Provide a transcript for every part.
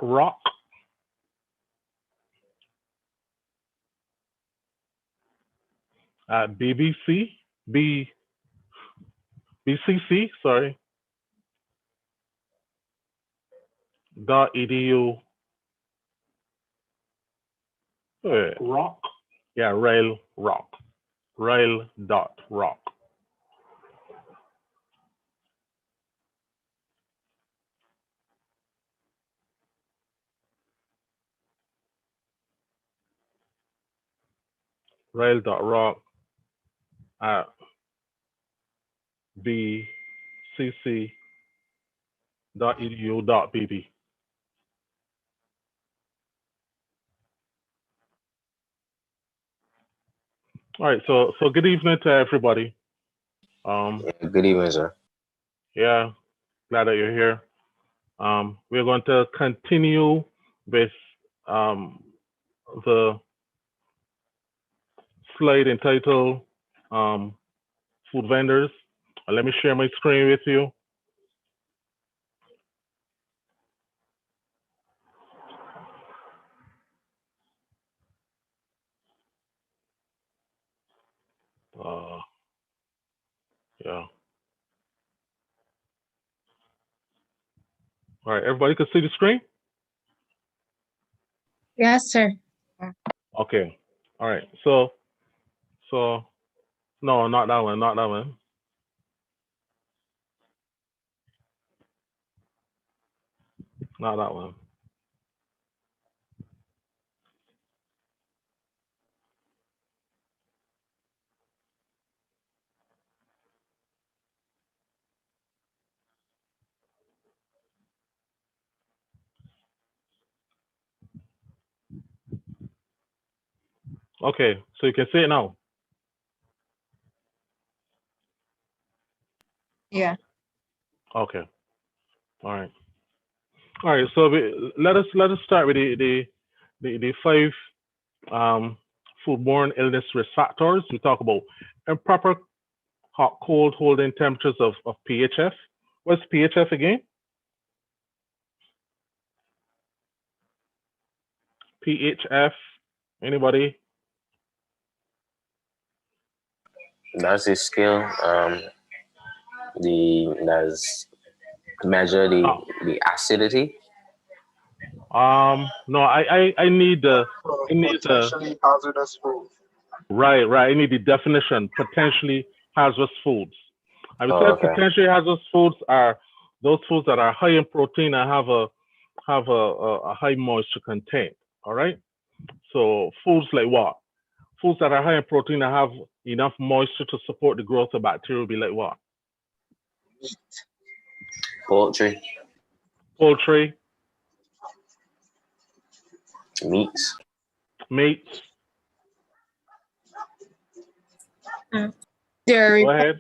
rock. At BCC, sorry, .edu. Rock. Yeah, Ryle rock. Ryle dot rock. Ryle dot rock at BCC .edu.bb. All right, so good evening to everybody. Good evening, sir. Yeah, glad that you're here. We're going to continue with the slide entitled Food Vendors. Let me share my screen with you. Yeah. All right, everybody can see the screen? Yes, sir. Okay. All right. So no, not that one, not that one. Not that one. Okay, so you can see it now. Yeah. Okay. All right. All right. So let us start with the five foodborne illness risk factors. We talk about improper hot cold holding temperatures of PHF. What's PHF again? PHF. Anybody? That's the scale. That's measure the acidity. No, I need the potentially hazardous food. Right. I need the definition. Potentially hazardous foods. I would say okay. potentially hazardous foods are those foods that are high in protein and have a high moisture content. All right. So foods like what? Foods that are high in protein and have enough moisture to support the growth of bacteria will be like what? Poultry. Poultry. Meats. Meats. Dairy. Go ahead.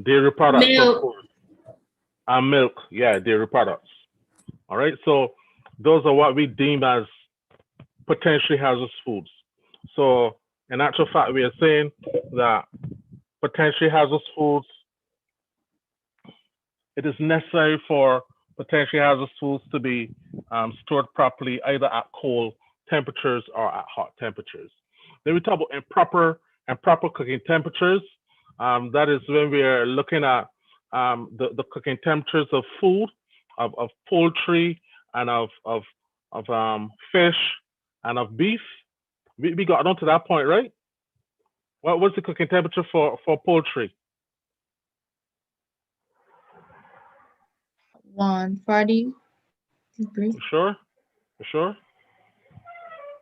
Dairy products. Milk. Of course. And milk. Yeah, dairy products. All right. So those are what we deem as potentially hazardous foods. So in actual fact, we are saying that potentially hazardous foods, it is necessary for potentially hazardous foods to be stored properly, either at cold temperatures or at hot temperatures. Then we talk about improper cooking temperatures. That is when we are looking at the cooking temperatures of food, of poultry, and of fish, and of beef. We got on to that point, right? What's the cooking temperature for poultry? 140 degrees. You sure? You sure?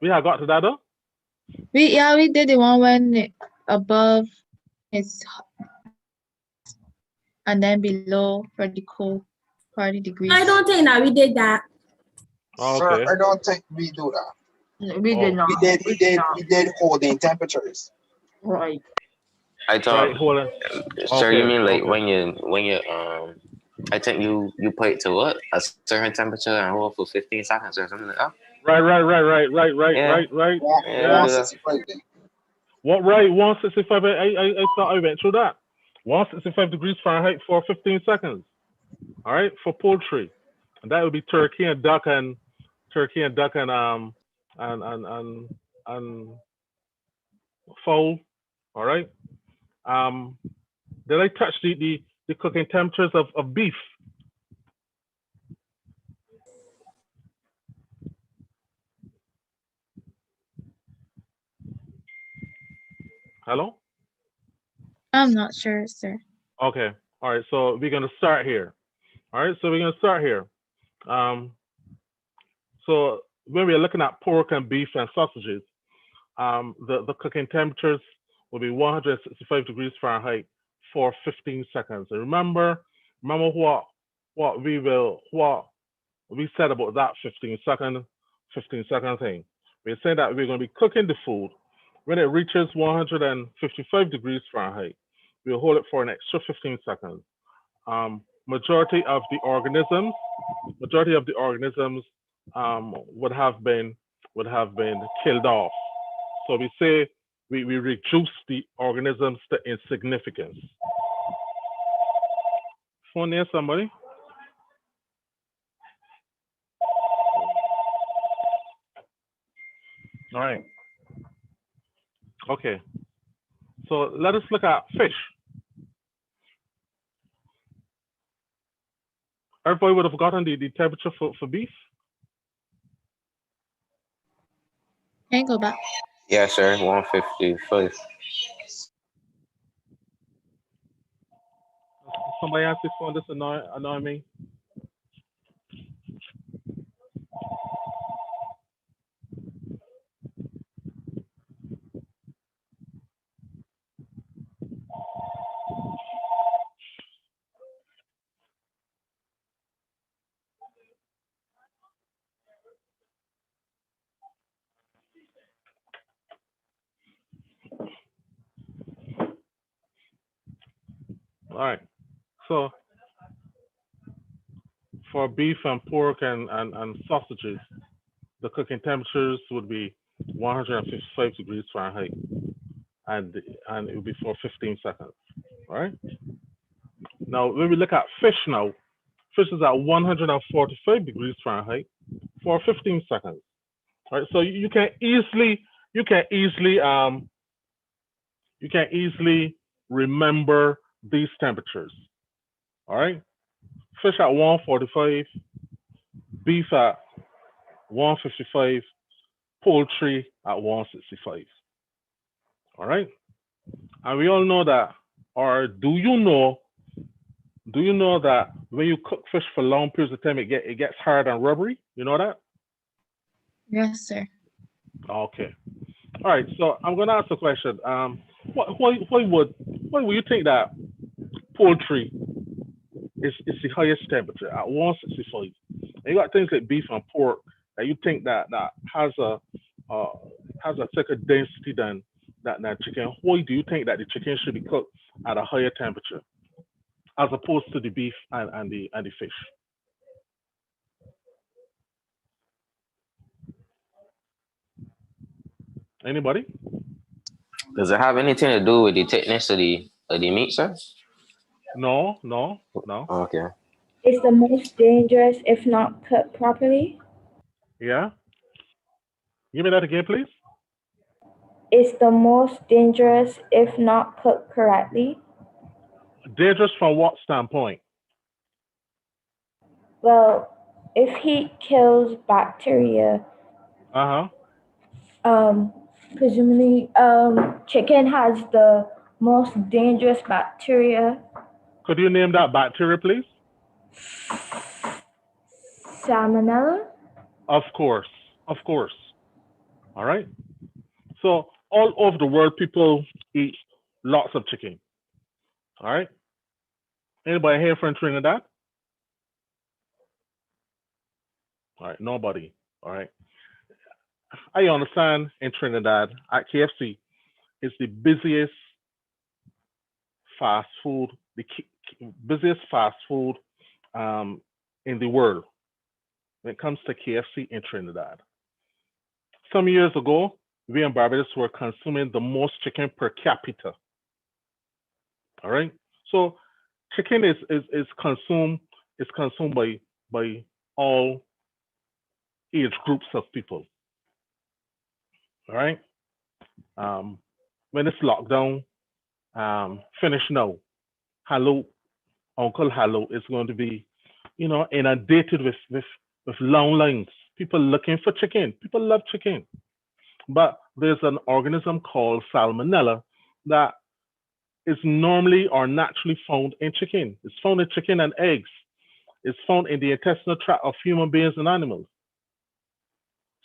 We have got to that though? We did the one when above is and then below for the cold 40 degrees. I don't think that we did that. Oh, Sir, okay. I don't think we do that. We did not. We did holding temperatures. Right. I thought. Right, hold on. Sir, Okay, you mean like okay. when you I think you put it to what, a certain temperature and hold for 15 seconds or something like that. Right. Yeah. Yeah. 165 then. What right? 165. I thought I went through that. 165 degrees Fahrenheit for 15 seconds. All right, for poultry. And that would be turkey and duck and turkey and duck and fowl. All right. Um, did I touch the cooking temperatures of beef? Hello? I'm not sure, sir. Okay. All right. So we're gonna start here. All right. So we're gonna start here. Um, so when we're looking at pork and beef and sausages, the cooking temperatures will be 165 degrees Fahrenheit for 15 seconds. And remember what we said about that 15 second thing. We said that we're going to be cooking the food. When it reaches 155 degrees Fahrenheit, we'll hold it for an extra 15 seconds. Majority of the organisms would have been killed off. So we say we reduce the organisms to insignificance. Phone there, somebody? All right. Okay. So let us look at fish. Everybody would have gotten the temperature for beef. Can you go back? Yeah, sir. 155. Somebody else this phone, this annoy me. All right. So for beef and pork and sausages, the cooking temperatures would be 155 degrees Fahrenheit, and it would be for 15 seconds. All right. Now, when we look at fish now, fish is at 145 degrees Fahrenheit for 15 seconds. All right. So you can easily you can easily remember these temperatures. All right. Fish at 145, beef at 155, poultry at 165. All right. And we all know that, or do you know that when you cook fish for long periods of time, it gets hard and rubbery? You know that? Yes, sir. Okay. All right. So I'm gonna ask a question. Why would you think that poultry is the highest temperature at 165? And you got things like beef and pork that you think that uh, has a thicker density than that chicken. Why do you think that the chicken should be cooked at a higher temperature as opposed to the beef and the fish? Anybody? Does it have anything to do with the thickness of the meat, sir? No, no, no. Okay. It's the most dangerous if not cooked properly. Yeah. Give me that again, please. It's the most dangerous if not cooked correctly. Dangerous from what standpoint? Well, if heat kills bacteria, Uh huh. presumably, chicken has the most dangerous bacteria, Could you name that bacteria, please? salmonella. Of course. Of course. All right. So all over the world, people eat lots of chicken. All right. Anybody here from Trinidad? All right. Nobody. All right. I understand in Trinidad at KFC, it's the fast food, busiest fast food um, in the world when it comes to KFC in Trinidad. Some years ago, we in Barbados were consuming the most chicken per capita. All right. So chicken is consumed by all age groups of people. All right. Um, when it's lockdown, finish now. Hello, Uncle Hello is going to be, inundated with long lines. People looking for chicken. People love chicken. But there's an organism called salmonella that is normally or naturally found in chicken. It's found in chicken and eggs. It's found in the intestinal tract of human beings and animals.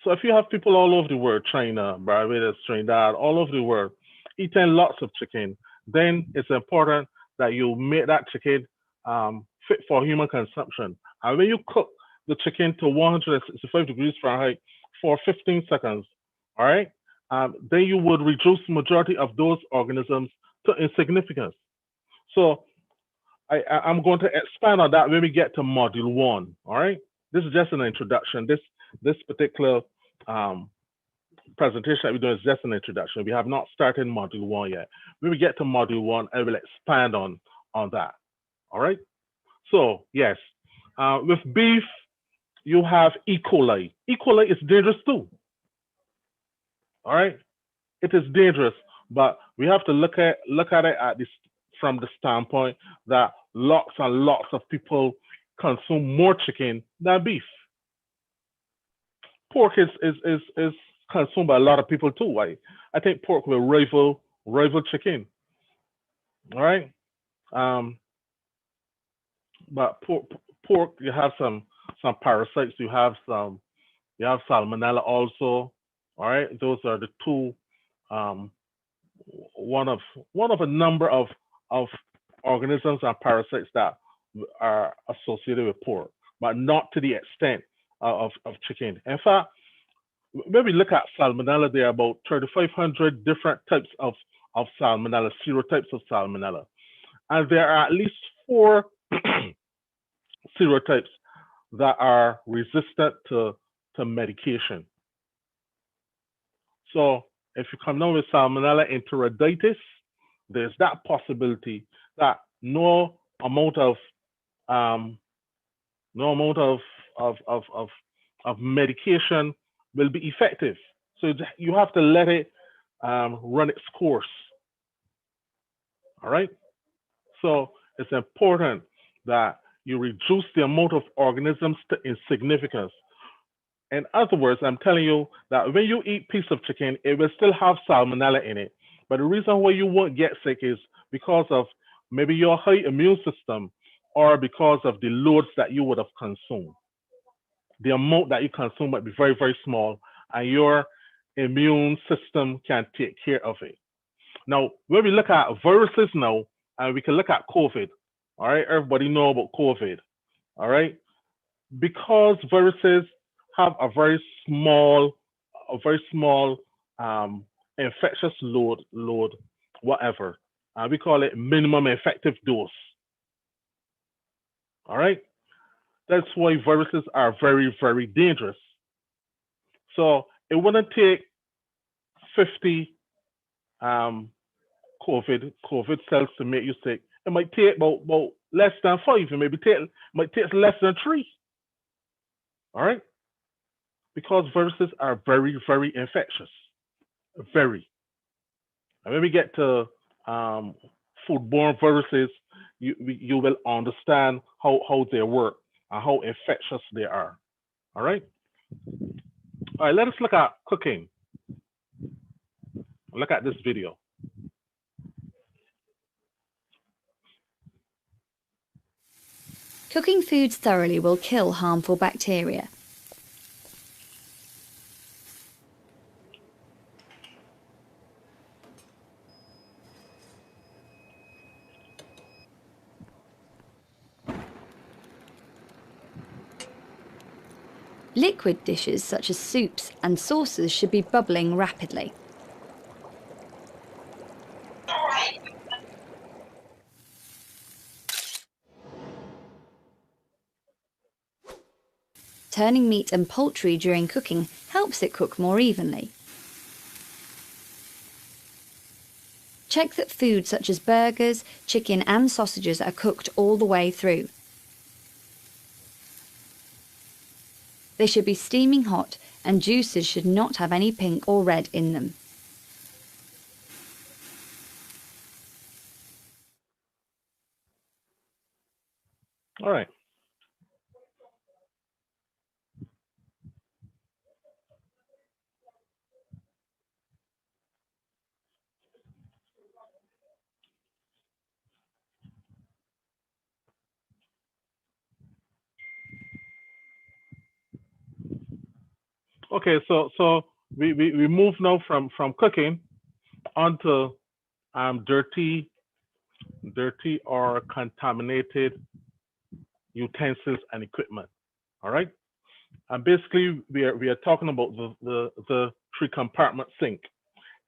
So if you have people all over the world, China, Barbados, Trinidad, all over the world, eating lots of chicken, then it's important that you make that chicken fit for human consumption. And when you cook the chicken to 165 degrees Fahrenheit for 15 seconds, all right, then you would reduce the majority of those organisms to insignificance. So I'm going to expand on that when we get to module one. All right, this is just an introduction. This particular presentation that we're doing is just an introduction. We have not started module one yet. When we get to module one, I will expand on that. All right. So yes, with beef, you have E. coli. E. coli is dangerous too. All right, it is dangerous, but we have to look at it at this from the standpoint that lots and lots of people consume more chicken than beef. Pork is consumed by a lot of people too. I think pork will rival chicken. All right, but pork you have some parasites. You have salmonella also. All right, those are the two. One of a number of organisms and parasites that are associated with pork, but not to the extent of chicken. In fact, when we look at salmonella, there are about 3,500 different types of salmonella, serotypes of salmonella, and there are at least 4 serotypes that are resistant to medication. So if you come down with salmonella enteritis, there's that possibility that no amount of medication will be effective. So you have to let it run its course. All right. So it's important that you reduce the amount of organisms to insignificance. In other words, I'm telling you that when you eat piece of chicken, it will still have salmonella in it. But the reason why you won't get sick is because of maybe your high immune system or because of the loads that you would have consumed. The amount that you consume might be very, very small, and your immune system can take care of it. Now, when we look at viruses now, and we can look at COVID, all right, everybody know about COVID, all right? Because viruses have a very small infectious load, whatever. We call it minimum effective dose. All right. That's why viruses are very, very dangerous. So it wouldn't take 50 COVID cells to make you sick. It might take about less than 5, and might take less than 3. All right. Because viruses are very, very infectious. Very. And when we get to foodborne viruses, you will understand how they work and how infectious they are. All right? All right, let us look at cooking. Look at this video. Cooking foods thoroughly will kill harmful bacteria. Liquid dishes such as soups and sauces should be bubbling rapidly. Turning meat and poultry during cooking helps it cook more evenly. Check that food such as burgers, chicken and sausages are cooked all the way through. They should be steaming hot, and juices should not have any pink or red in them. All right. Okay, so we move now from cooking onto dirty or contaminated utensils and equipment. All right, and basically we are talking about the three compartment sink.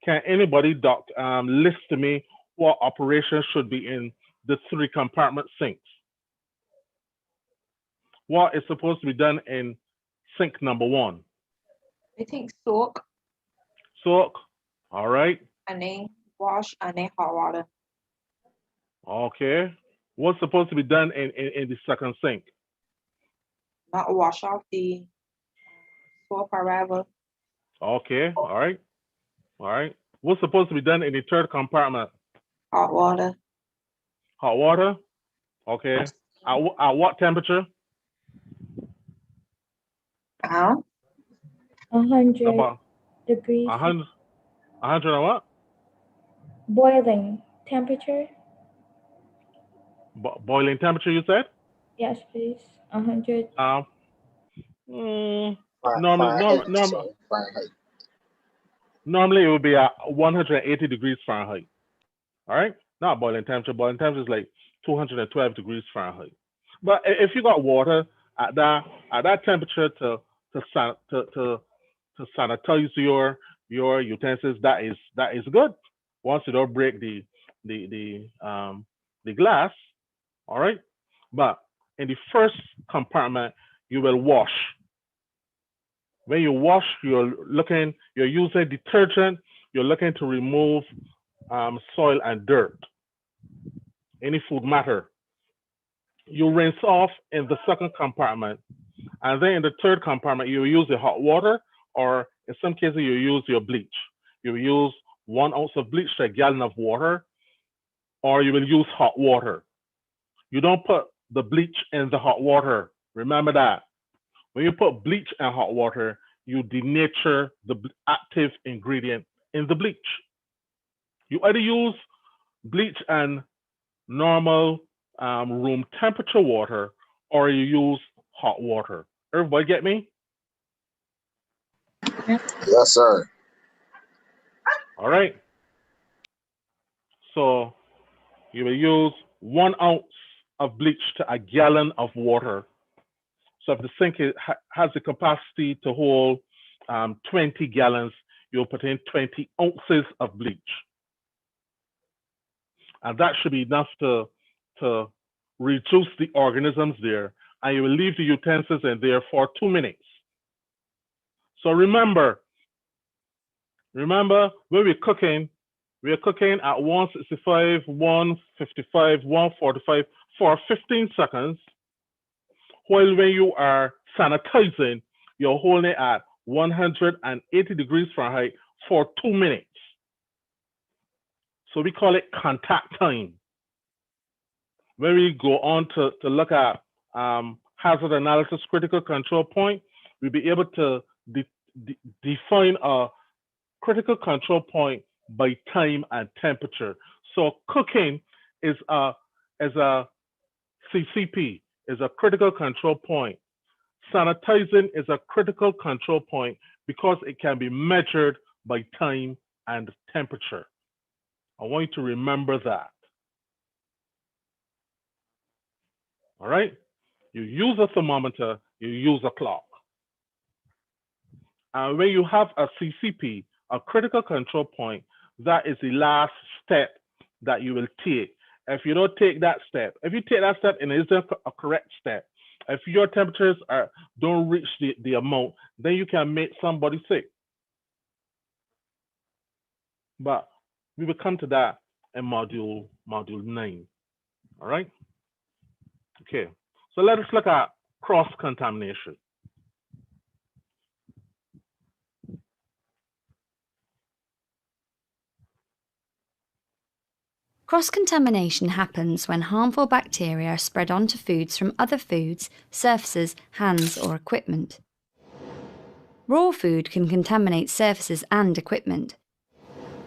Can anybody list to me what operations should be in the three compartment sinks? What is supposed to be done in sink number 1? I think soak Soak. All right. and then wash and then hot water. Okay. What's supposed to be done in the second sink? Not wash off the soap or whatever. Okay. All right. All right. What's supposed to be done in the third compartment? Hot water. Hot water. Okay. At what temperature? 100 About degrees 100. 100 and what? boiling temperature. Boiling temperature, you said? Yes, please. 100. Fahrenheit. Normally it would be at 180 degrees Fahrenheit. All right, not boiling temperature. Boiling temperature is like 212 degrees Fahrenheit. But if you got water at that temperature to sanitize your utensils, that is good. Once you don't break the glass, all right. But in the first compartment, you will wash. When you wash, you're using detergent. You're looking to remove soil and dirt, any food matter. You rinse off in the second compartment, and then in the third compartment, you use the hot water, or in some cases, you use your bleach. You use 1 ounce of bleach to a gallon of water, or you will use hot water. You don't put the bleach in the hot water. Remember that. When you put bleach and hot water, you denature the active ingredient in the bleach. You either use bleach and normal room temperature water, or you use hot water. Everybody get me? Yes, sir. All right. So you will use 1 ounce of bleach to a gallon of water. So if the sink has the capacity to hold 20 gallons, you'll put in 20 ounces of bleach. And that should be enough to reduce the organisms there. And you will leave the utensils in there for 2 minutes. So remember, when we're cooking at 165, 155, 145 for 15 seconds. While when you are sanitizing, you're holding it at 180 degrees Fahrenheit for 2 minutes. So we call it contact time. When we go on to look at hazard analysis critical control point, we'll be able to define a critical control point by time and temperature. So cooking is a CCP, is a critical control point. Sanitizing is a critical control point because it can be measured by time and temperature. I want you to remember that. All right? You use a thermometer, you use a clock. And when you have a CCP, a critical control point, that is the last step that you will take. If you don't take that step, if you take that step and it isn't a correct step, if your temperatures don't reach the amount, then you can make somebody sick. But we will come to that in module 9. All right? Okay, so let us look at cross-contamination. Cross-contamination happens when harmful bacteria are spread onto foods from other foods, surfaces, hands or equipment. Raw food can contaminate surfaces and equipment.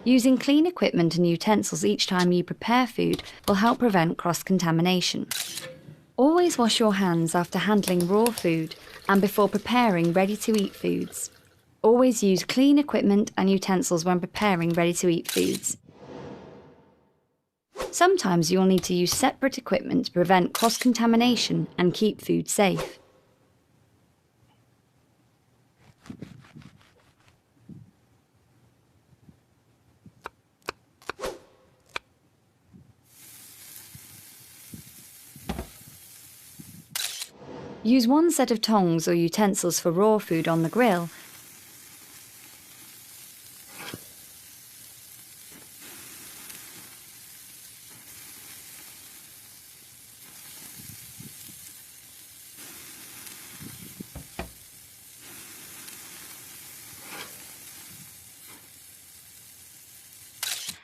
Using clean equipment and utensils each time you prepare food will help prevent cross-contamination. Always wash your hands after handling raw food and before preparing ready-to-eat foods. Always use clean equipment and utensils when preparing ready-to-eat foods. Sometimes you'll need to use separate equipment to prevent cross-contamination and keep food safe. Use one set of tongs or utensils for raw food on the grill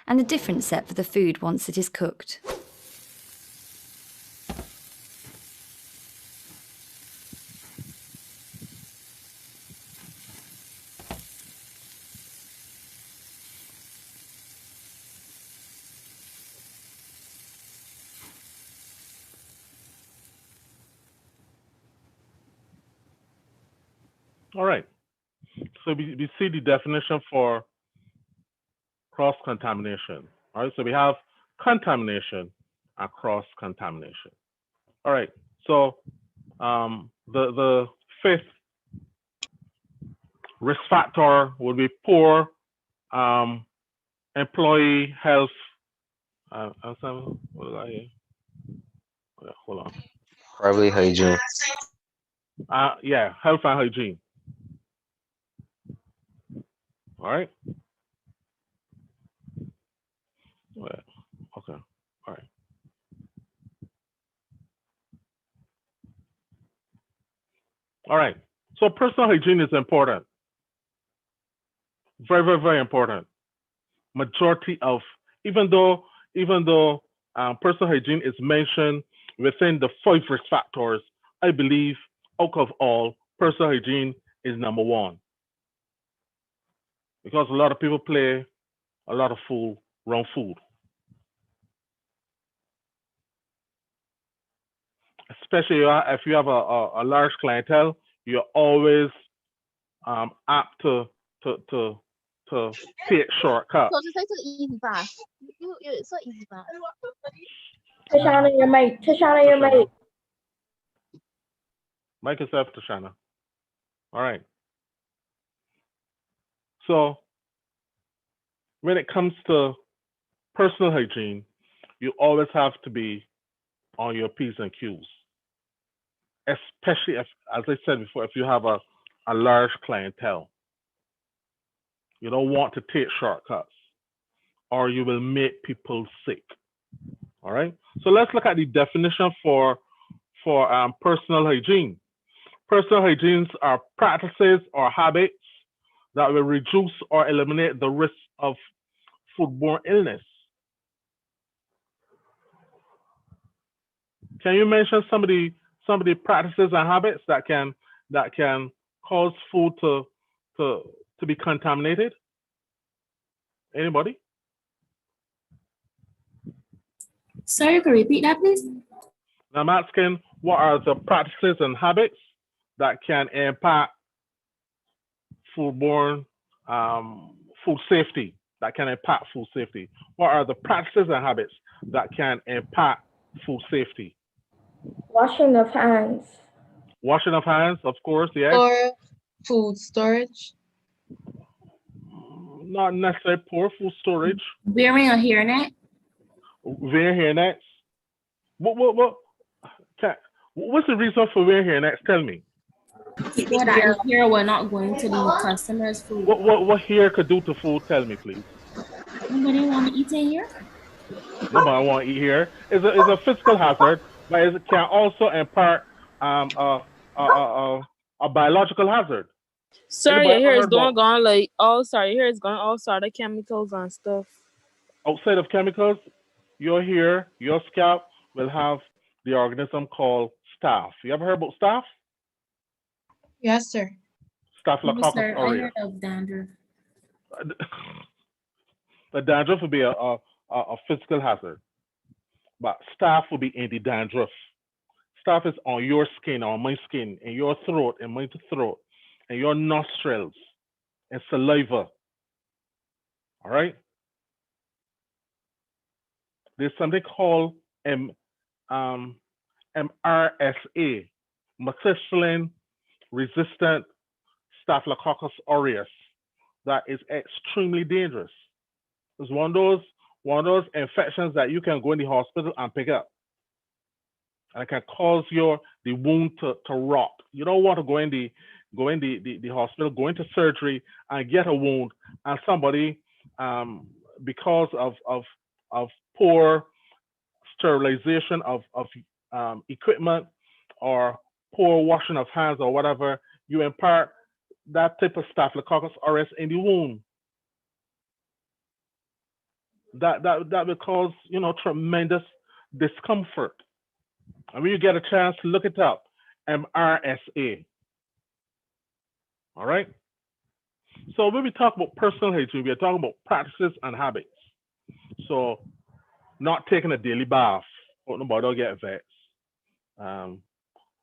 and a different set for the food once it is cooked. All right. So we see the definition for cross-contamination. All right. So we have contamination and cross-contamination. All right. So the fifth risk factor would be poor employee health. What did I hear? Hold on. Probably hygiene. Yeah, health and hygiene. All right. Okay. All right. All right. So personal hygiene is important. Very, very, very important. Majority of, even though personal hygiene is mentioned within the 5 risk factors, I believe out of all, personal hygiene is number 1. Because a lot of people play a lot of food, wrong food. Especially if you have a large clientele, you're always apt to take shortcuts. So just so easy fast. It's so easy fast. Tashana, your mic. Tashana, your mic. Mic yourself, Tashana. All right. So when it comes to personal hygiene, you always have to be on your P's and Q's. Especially if, as I said before, if you have a large clientele. You don't want to take shortcuts or you will make people sick. All right. So let's look at the definition for personal hygiene. Personal hygienes are practices or habits that will reduce or eliminate the risk of foodborne illness. Can you mention some of the practices and habits that can cause food to be contaminated? Anybody? Sorry, you can repeat that, please? I'm asking, what are the practices and habits that can impact foodborne food safety? That can impact food safety. What are the practices and habits that can impact food safety? Washing of hands. Washing of hands, of course, yes. Or food storage. Not necessarily poor food storage. Wearing a hairnet. Wearing hairnets. What's the reason for wearing hairnets? Tell me. People that here were not going to the customers' food. What hair could do to food? Tell me, please. Nobody want to eat in here? Nobody want to eat here. It's a physical hazard, but it can also impart a biological hazard. Sorry, your hair is going on like your hair is going all sort of chemicals and stuff. Outside of chemicals, your hair, your scalp will have the organism called staph. You ever heard about staph? Yes, sir. No, Staphylococcus sir. I aureus. heard of dandruff. The dandruff would be a physical hazard, but staph would be in the dandruff. Staph is on your skin, on my skin, in your throat, in my throat, and your nostrils, and saliva. All right? There's something called um, MRSA, methicillin resistant Staphylococcus aureus, that is extremely dangerous. It's one of those infections that you can go in the hospital and pick up, and it can cause the wound to rot. You don't want to go in the hospital, go into surgery and get a wound, and somebody because of poor sterilization of equipment or poor washing of hands or whatever, you impart that type of Staphylococcus aureus in the wound. That will cause tremendous discomfort. And when you get a chance, look it up. MRSA. All right. So when we talk about personal hygiene, we are talking about practices and habits. So not taking a daily bath, nobody don't get vexed.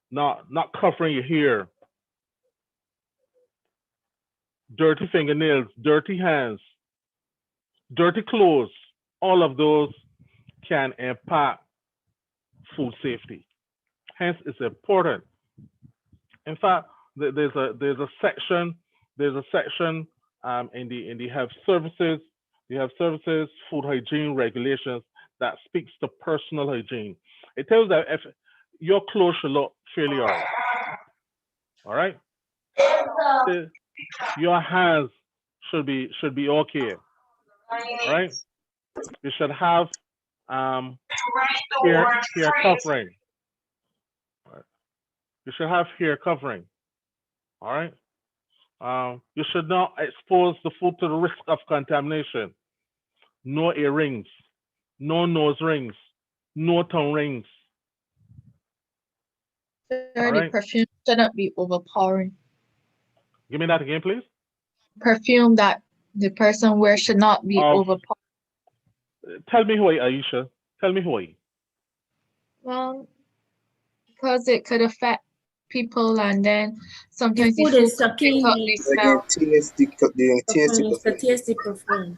Not covering your hair, dirty fingernails, dirty hands, dirty clothes. All of those can impact food safety. Hence, it's important. In fact, there's a section in the health services, food hygiene regulations that speaks to personal hygiene. It tells that if your clothes should look fairly all right. Your hands should be okay. All right. You should have hair covering. You should have hair covering. All right. You should not expose the food to the risk of contamination. No earrings, no nose rings, no tongue rings. Sir, All the right. perfume shouldn't be overpowering. Give me that again, please. Perfume that the person wears should not be overpowering. Tell me who are you, Aisha. Tell me who are you. Well, because it could affect people, and then sometimes The the food food is could pick up the sucking smell. the tasty perfume.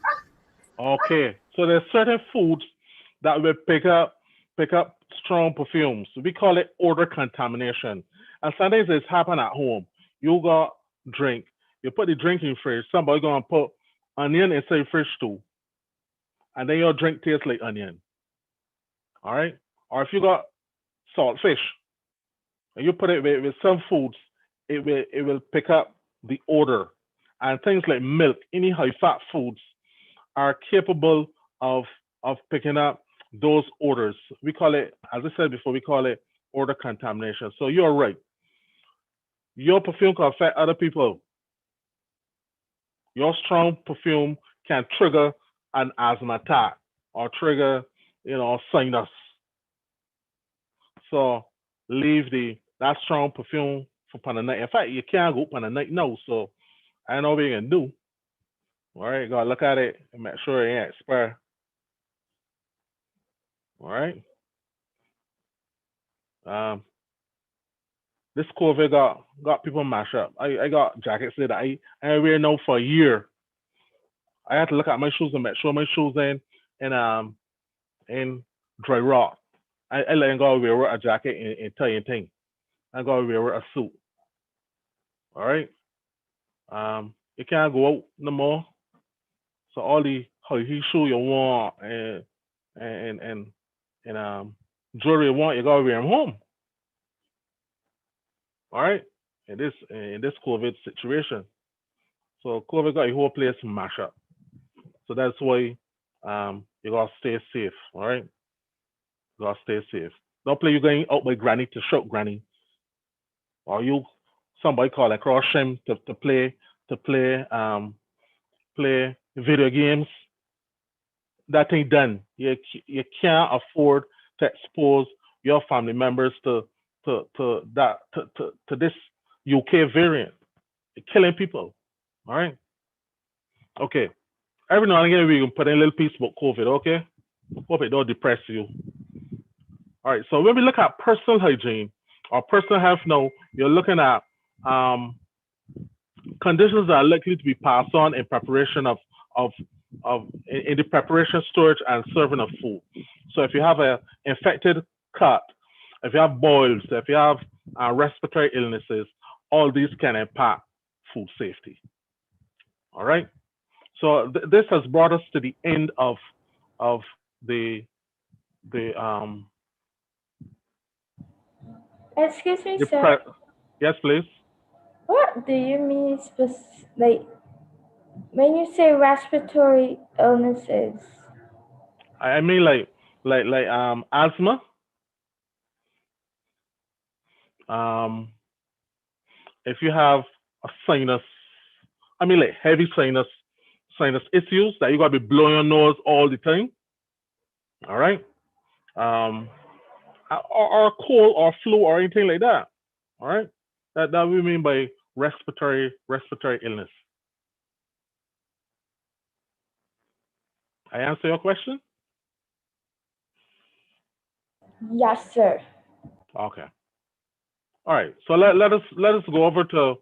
Okay, so there's certain foods that will pick up strong perfumes. We call it odor contamination. And sometimes it's happen at home. You got drink, you put the drink in fridge. Somebody gonna put onion inside fridge too, and then your drink tastes like onion. All right, or if you got salt fish and you put it with some foods, it will pick up the odor. And things like milk, any high fat foods are capable of picking up those odors. We call it, as I said before, we call it odor contamination. So you're right. Your perfume can affect other people. Your strong perfume can trigger an asthma attack or trigger, sinus. So leave that strong perfume for pan night. In fact, you can't go pan night now. So I don't know what you can do. All right, you gotta look at it and make sure it ain't expired. All right. This COVID got people mashed up. I got jackets that I wear now for a year. I had to look at my shoes and make sure my shoes in dry rot. I let go wear a jacket and tie and thing. I gotta wear a suit. All right. You can't go out no more. So all the high heel shoe you want and jewelry you want, you gotta wear them home. All right. In this COVID situation. So COVID got your whole place mashed up. So that's why you gotta stay safe. All right. You gotta stay safe. Don't play you going out by granny to shop granny. Or you somebody call across him to play play video games. that ain't done. You can't afford to expose your family members to this UK variant. It's killing people. All right. Okay. Every now and again we can put in a little piece about COVID. Okay. Hope it don't depress you. All right. So when we look at personal hygiene or personal health now, you're looking at conditions that are likely to be passed on in preparation of in the preparation, storage, and serving of food. So if you have a infected cut, if you have boils, if you have respiratory illnesses, all these can impact food safety. All right. So this has brought us to the end of the Excuse me, sir. Yes, please. What do you mean, like, when you say respiratory illnesses? I mean like asthma, if you have a sinus, I mean like heavy sinus issues that you gotta be blowing your nose all the time. All right. Or cold or flu or anything like that. All right. That we mean by respiratory illness. I answer your question? Yes, sir. Okay. All right. So let us go over to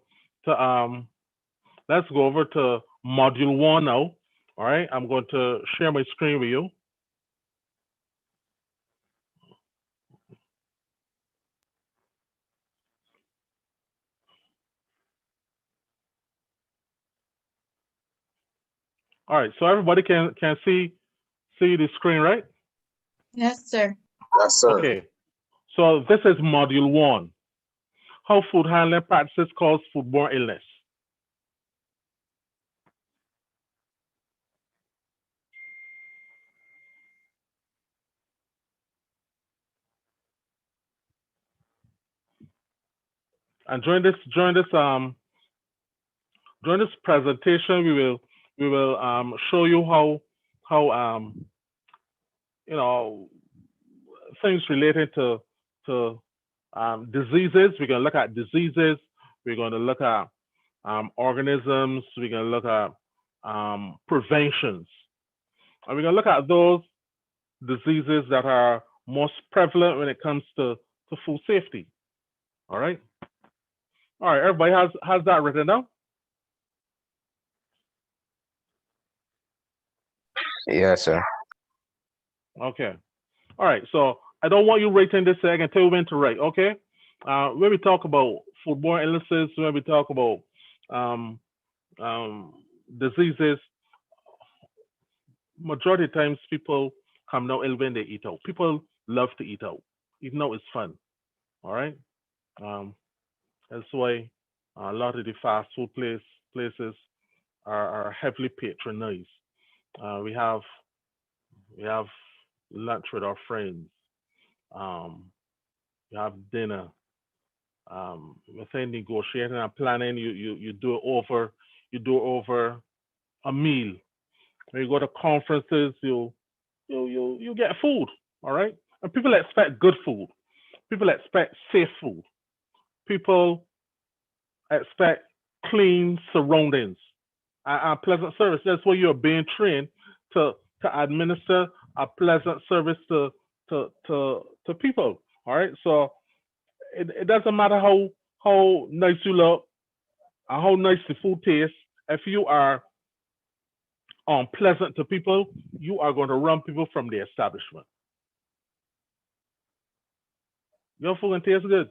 let's go over to module 1 now. All right. I'm going to share my screen with you. All right. So everybody can see the screen, right? Yes, sir. Yes, sir. Okay. So this is module 1. How food handling practices cause foodborne illness. And during this presentation, we will show you how you know, things related to diseases. We're going to look at diseases. We're going to look at organisms. We're going to look at preventions. And we're going to look at those diseases that are most prevalent when it comes to food safety. All right. All right. Everybody has that written down? Yes, sir. Okay. All right. So I don't want you writing this. I can tell you when to write. Okay. When we talk about foodborne illnesses, when we talk about diseases, majority of times people come down ill when they eat out. People love to eat out. Eating out is fun. All right. That's why a lot of the fast food places are heavily patronized. We have lunch with our friends. We have dinner. Within negotiating and planning, you do it over a meal. When you go to conferences, you get food. All right, and people expect good food. People expect safe food. People expect clean surroundings and pleasant service. That's why you're being trained to administer a pleasant service to people. All right. So it doesn't matter how nice you look and how nice the food tastes. If you are unpleasant to people, you are going to run people from the establishment. Your food can taste good.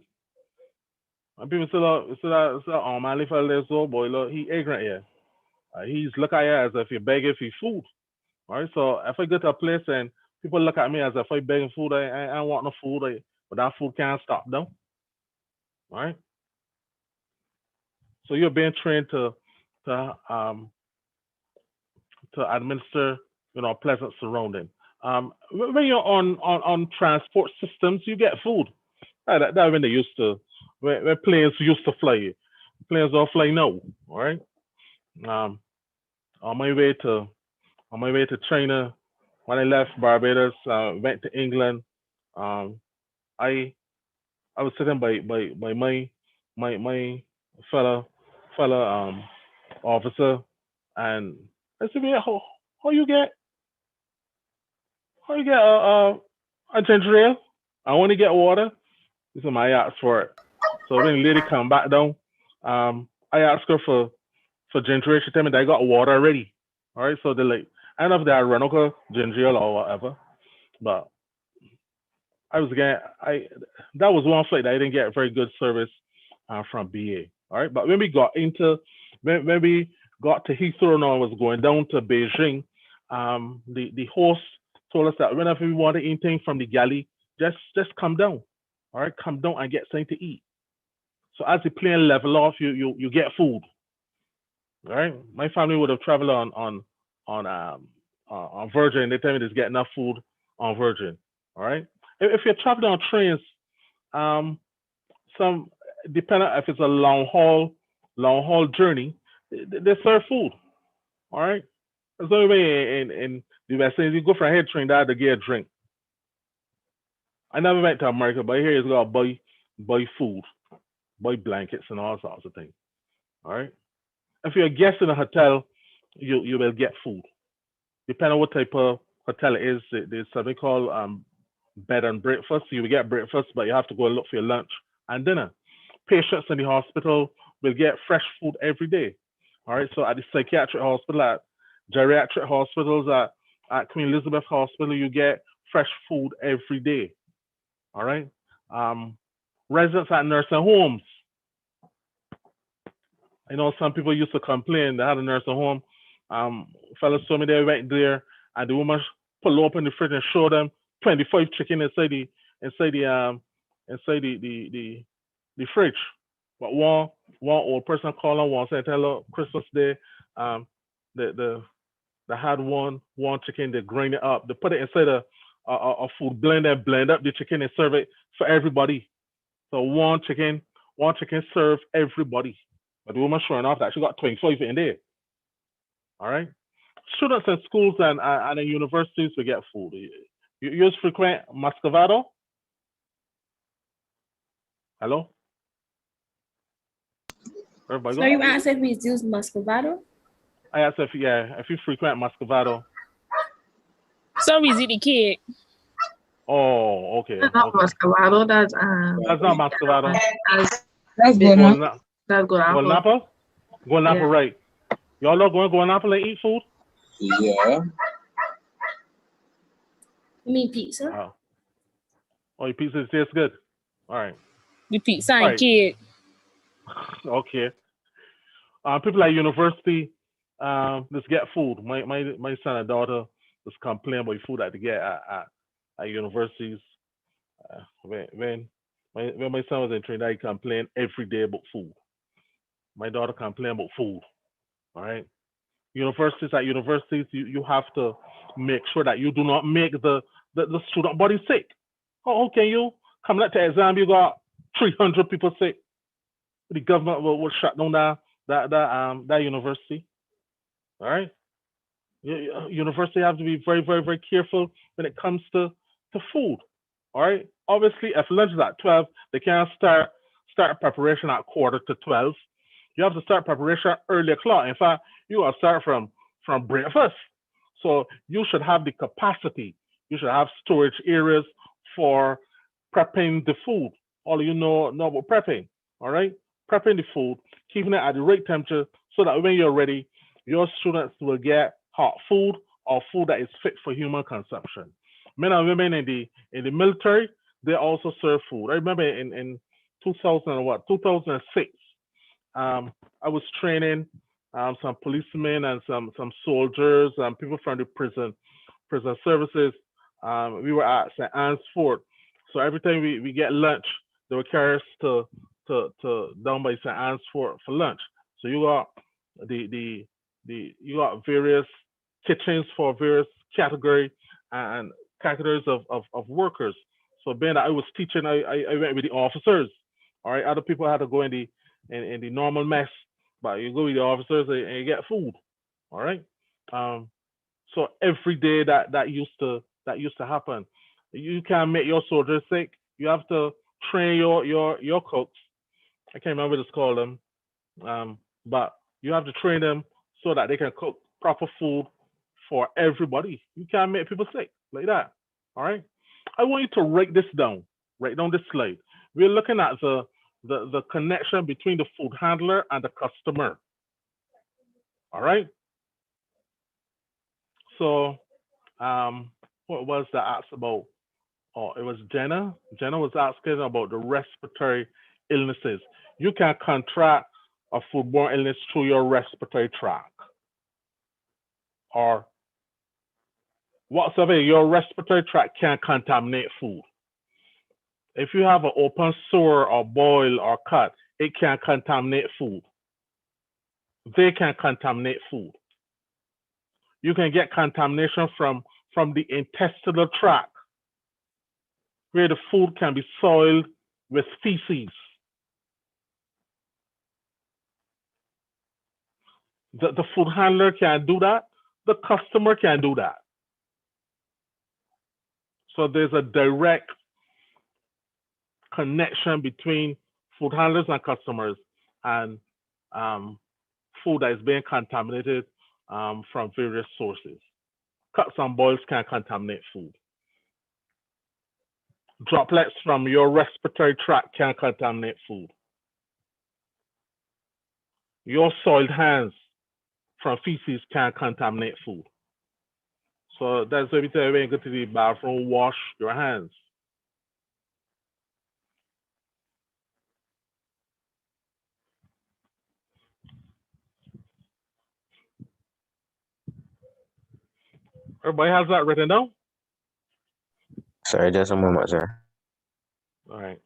And people say, oh man, if I let so boy, look, he ignorant here. He's look at you as if you're begging for food. All right. So if I go to a place and people look at me as if I'm begging food, I want no food, but that food can't stop them. All right. So you're being trained to administer, pleasant surrounding. When you're on transport systems, you get food. That when they used to, when planes used to fly. Planes don't fly now. All right. On my way to China, when I left Barbados, went to England. Um, I I was sitting by my fellow fellow officer, and I said, "Yeah, how you get how you get a ginger ale? I want to get water." He said, "I asked for it." So when the lady come back down, I asked her for ginger ale. She told me they got water already. All right, so they like, I don't know if they run over ginger ale or whatever, but I was getting I that was one flight that I didn't get very good service from BA. All right, but when we got into when we got to Heathrow and I was going down to Beijing, the host told us that whenever we wanted anything from the galley, just come down. All right, come down and get something to eat. So as the plane level off, you get food. All right, my family would have traveled on on Virgin. They tell me there's get enough food on Virgin. All right, if you're traveling on trains, um, some depending if it's a long haul journey, they serve food. All right, there's no way in the West Indies you go for a head train that to get a drink. I never went to America, but here you got to buy food, buy blankets and all sorts of things. All right, if you're a guest in a hotel, you will get food. Depending on what type of hotel it is, there's something called bed and breakfast. So you will get breakfast, but you have to go and look for your lunch and dinner. Patients in the hospital will get fresh food every day. All right. So at the psychiatric hospital, at geriatric hospitals, at Queen Elizabeth Hospital, you get fresh food every day. All right. Um, Residents at nursing homes. I know some people used to complain they had a nursing home. Fellas told me they went there and the woman pull open the fridge and show them 25 chicken inside the inside the fridge. But one old person called on one said, "Hello, Christmas Day, um, the they had one chicken, they grind it up, they put it inside a food blender, and blend up the chicken and serve it for everybody. So one chicken serve everybody. But the woman showing off that she got 25 in there. All right. Students in schools and in universities will get food. You use frequent Muscovado? Hello? Everybody So go? you asked if we use muscovado? I asked if you frequent Muscovado. So easy the kid. Oh, okay. That's not Okay. Muscovado. That's not Muscovado. That's good. Golden, That's good Golden apple. apple? Golden apple, Yeah. right. Y'all not going to Golden apple and eat food? Yeah. You mean pizza? Oh, your pizza tastes good. All right. The pizza and Right. kid. Okay. People at university just get food. My son and daughter just complain about food that they get at universities. When my son was in Trinidad, he complained every day about food. My daughter complained about food. All right. At universities, you have to make sure that you do not make the student body sick. How can you come up to exam? You got 300 people sick. The government will shut down that university. All right. University have to be very, very, very careful when it comes to food. All right. Obviously, if lunch is at 12, they can't start preparation at quarter to 12. You have to start preparation early o'clock. In fact, you will start from breakfast. So you should have the capacity. You should have storage areas for prepping the food. All you know about prepping. All right. Prepping the food, keeping it at the right temperature so that when you're ready, your students will get hot food or food that is fit for human consumption. Men and women in the military, they also serve food. I remember in 2006, I was training some policemen and some soldiers and people from the prison services. We were at St. Anne's Fort, so every time we get lunch, they would carry us to down by St. Anne's for lunch. So you got you got various kitchens for various category and categories of workers. So being that I was teaching, I went with the officers. All right, other people had to go in the normal mess, but you go with the officers and you get food. All right. So every day that used to happen. You can't make your soldiers sick. You have to train your cooks. I can't remember what it's called them. But you have to train them so that they can cook proper food for everybody. You can't make people sick like that. All right. I want you to write this down. Write down this slide. We're looking at the connection between the food handler and the customer. All right. So what was the asked about? Oh, it was Jenna. Jenna was asking about the respiratory illnesses. You can contract a foodborne illness through your respiratory tract or whatsoever. Your respiratory tract can contaminate food. If you have an open sore or boil or cut, it can contaminate food. They can contaminate food. You can get contamination from the intestinal tract, where the food can be soiled with feces. The food handler can do that. The customer can do that. So there's a direct connection between food handlers and customers and food that is being contaminated from various sources. Cuts and boils can contaminate food. Droplets from your respiratory tract can contaminate food. Your soiled hands from feces can contaminate food. So that's why we tell you when you go to the bathroom, wash your hands. Everybody has that written down? Sorry, just a moment, sir. All right.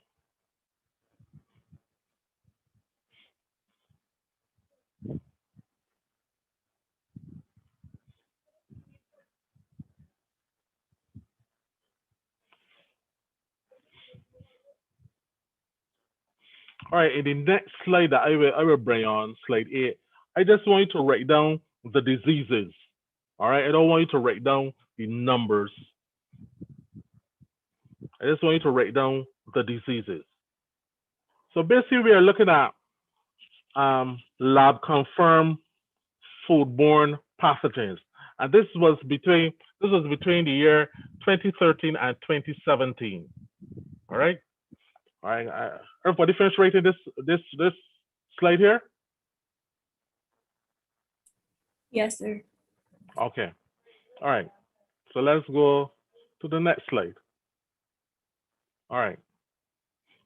All right, in the next slide that I will bring on, slide 8, I just want you to write down the diseases. All right, I don't want you to write down the numbers. I just want you to write down the diseases. So basically, we are looking at lab-confirmed foodborne pathogens, and this was between the year 2013 and 2017. All right. All right, everybody finish writing this slide here? Yes, sir. Okay. All right. So let's go to the next slide. All right.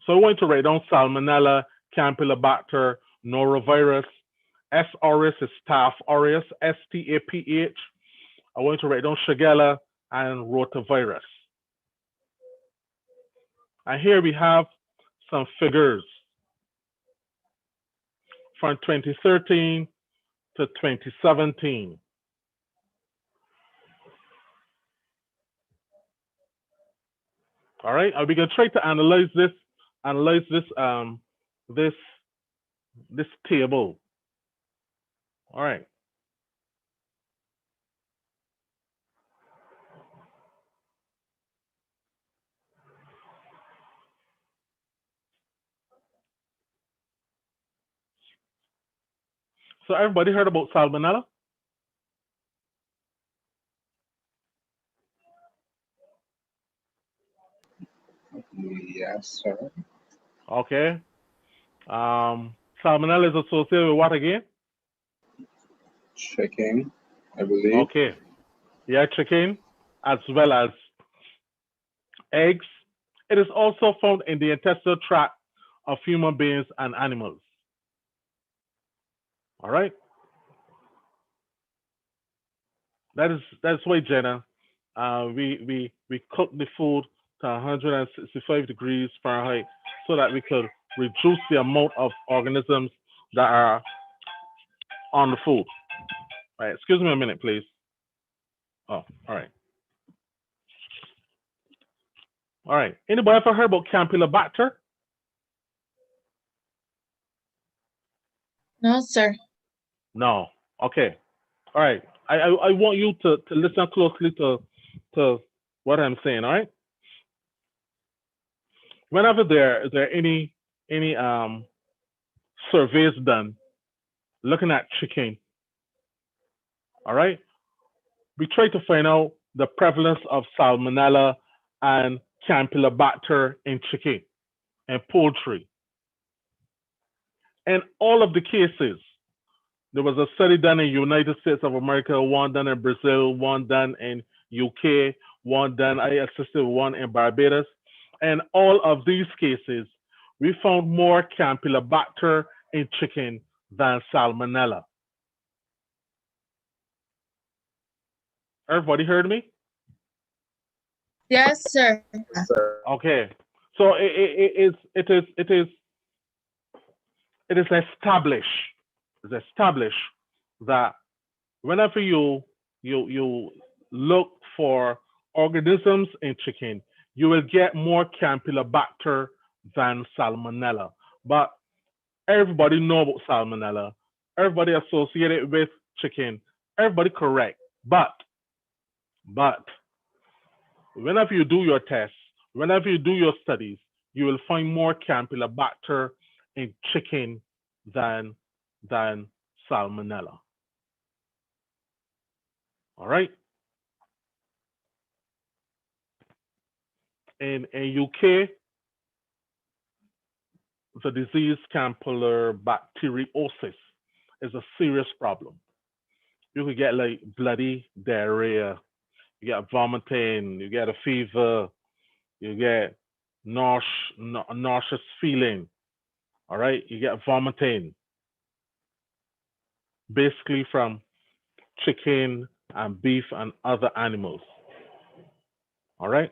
So I want to write down Salmonella, Campylobacter, Norovirus. S. aureus is Staph aureus, STAPH. I want to write down Shigella and Rotavirus. And here we have some figures from 2013 to 2017. All right, are we gonna try to analyze this this table? All right. So everybody heard about Salmonella? Yes, sir. Okay. Salmonella is associated with what again? Chicken, I believe. Okay. Yeah, chicken, as well as eggs. It is also found in the intestinal tract of human beings and animals. All right. That's why, Jenna, we cook the food to 165 degrees Fahrenheit so that we could reduce the amount of organisms that are on the food. All right, excuse me a minute, please. Oh, all right. All right. Anybody ever heard about Campylobacter? No, sir. No. Okay. All right. I want you to listen closely to what I'm saying, all right? Whenever there are any surveys done looking at chicken, all right, we try to find out the prevalence of salmonella and campylobacter in chicken and poultry. In all of the cases, there was a study done in United States of America, one done in Brazil, one done in UK, one done, I assisted one in Barbados. And all of these cases, we found more campylobacter in chicken than salmonella. Everybody heard me? Yes, sir. Okay. So it is established. It's established that whenever you look for organisms in chicken, you will get more campylobacter than salmonella. But everybody know about salmonella. Everybody associated with chicken. Everybody correct. But whenever you do your tests, whenever you do your studies, you will find more campylobacter in chicken than salmonella. All right. In UK, the disease campylobacteriosis is a serious problem. You could get like bloody diarrhea, you get vomiting, you get a fever, you get nauseous feeling. All right, you get vomiting, basically from chicken and beef and other animals. All right,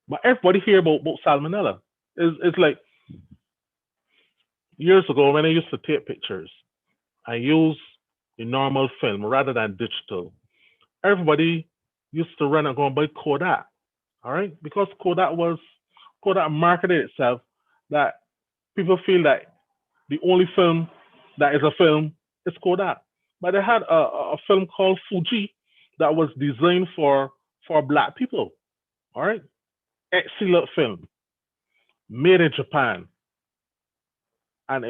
but everybody hear about salmonella. It's like years ago when I used to take pictures, I used a normal film rather than digital. Everybody used to run and go and buy Kodak. All right, because Kodak marketed itself that people feel that the only film that is a film is Kodak. But they had a film called Fuji that was designed for black people. All right, excellent film, made in Japan, and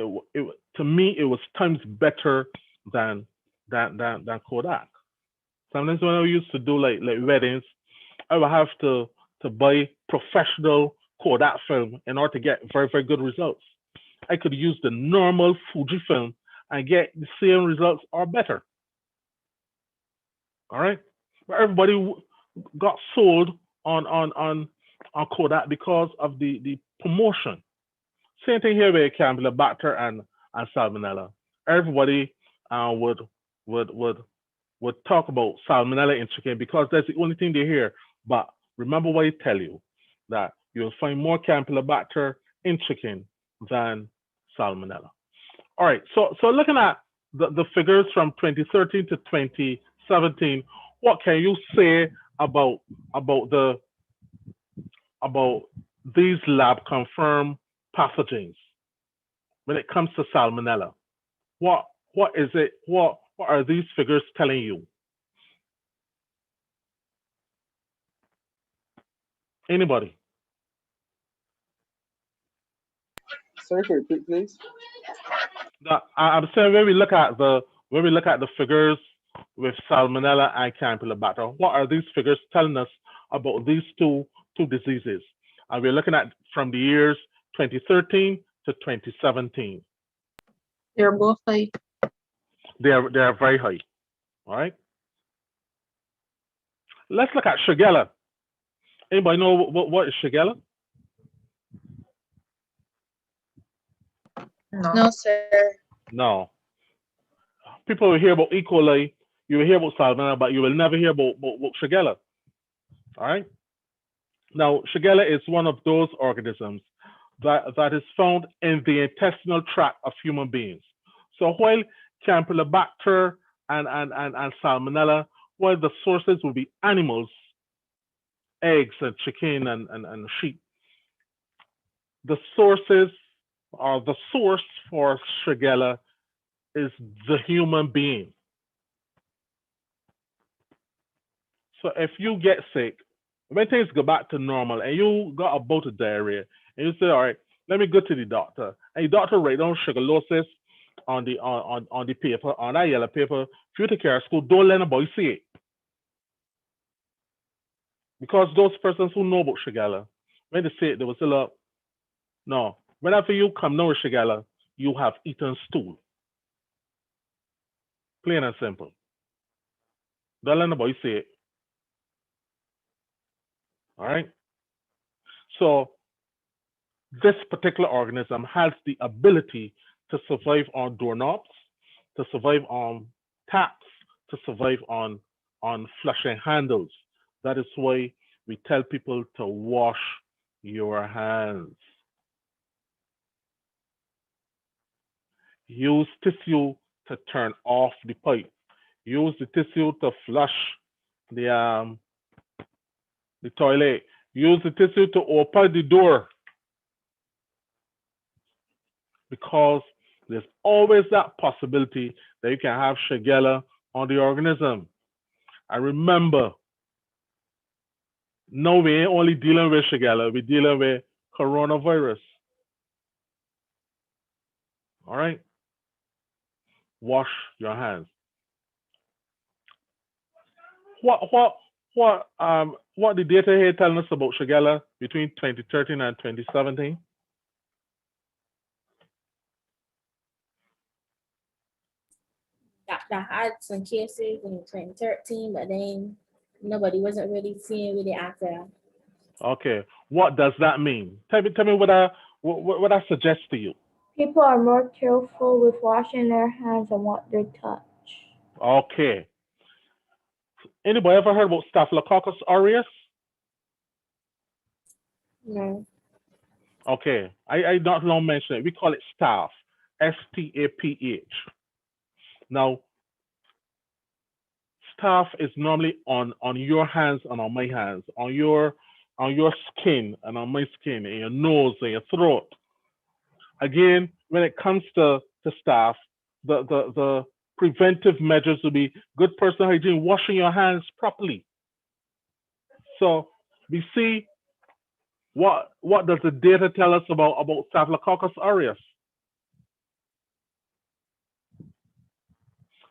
to me it was times better than Kodak. Sometimes when I used to do like weddings, I would have to buy professional Kodak film in order to get very good results. I could use the normal Fuji film and get the same results or better. All right, but everybody got sold on Kodak because of the promotion. Same thing here with Campylobacter and Salmonella. Everybody would would would would talk about Salmonella in chicken because that's the only thing they hear. But remember what I tell you that you'll find more Campylobacter in chicken than Salmonella. All right, so looking at the figures from 2013 to 2017, what can you say about the about these lab confirmed pathogens when it comes to salmonella? What is it? What are these figures telling you? Anybody? Sorry, can you repeat, please? I'm saying when we look at the figures with salmonella and campylobacter, what are these figures telling us about these two diseases? And we're looking at from the years 2013 to 2017. They're both high. They are very high. All right. Let's look at Shigella. Anybody know what is Shigella? No, sir. No. People will hear about E. coli, you will hear about salmonella, but you will never hear about Shigella. All right. Now, Shigella is one of those organisms that is found in the intestinal tract of human beings. So while Campylobacter and Salmonella, while the sources will be animals, eggs and chicken and sheep, the sources or the source for Shigella is the human being. So if you get sick, when things go back to normal and you got a bout of diarrhea, and you say, all right, let me go to the doctor, and the doctor write down sugarlosis on the paper, on that yellow paper, for you to carry to school, don't let nobody see it. Because those persons who know about Shigella, when they say it, they will say, look, no, whenever you come down with Shigella, you have eaten stool. Plain and simple. Don't let nobody say it. All right? So this particular organism has the ability to survive on doorknobs, to survive on taps, to survive on flushing handles. That is why we tell people to wash your hands. Use tissue to turn off the pipe. Use the tissue to flush the toilet. Use the tissue to open the door, because there's always that possibility that you can have Shigella on the organism. And remember, no, we ain't only dealing with Shigella, we're dealing with coronavirus. All right? Wash your hands. What the data here telling us about Shigella between 2013 and 2017? That had some cases in 2013, but then nobody wasn't really seeing really after that. Okay, what does that mean? Tell me what I suggest to you. People are more careful with washing their hands and what they touch. Okay. Anybody ever heard about Staphylococcus aureus? No. Okay, I not long mention it. We call it staph, S-T-A-P-H. Now, staph is normally on your hands and on my hands, on your skin and on my skin, in your nose and your throat. Again, when it comes to staph, the preventive measures will be good personal hygiene, washing your hands properly. So we see what does the data tell us about Staphylococcus aureus?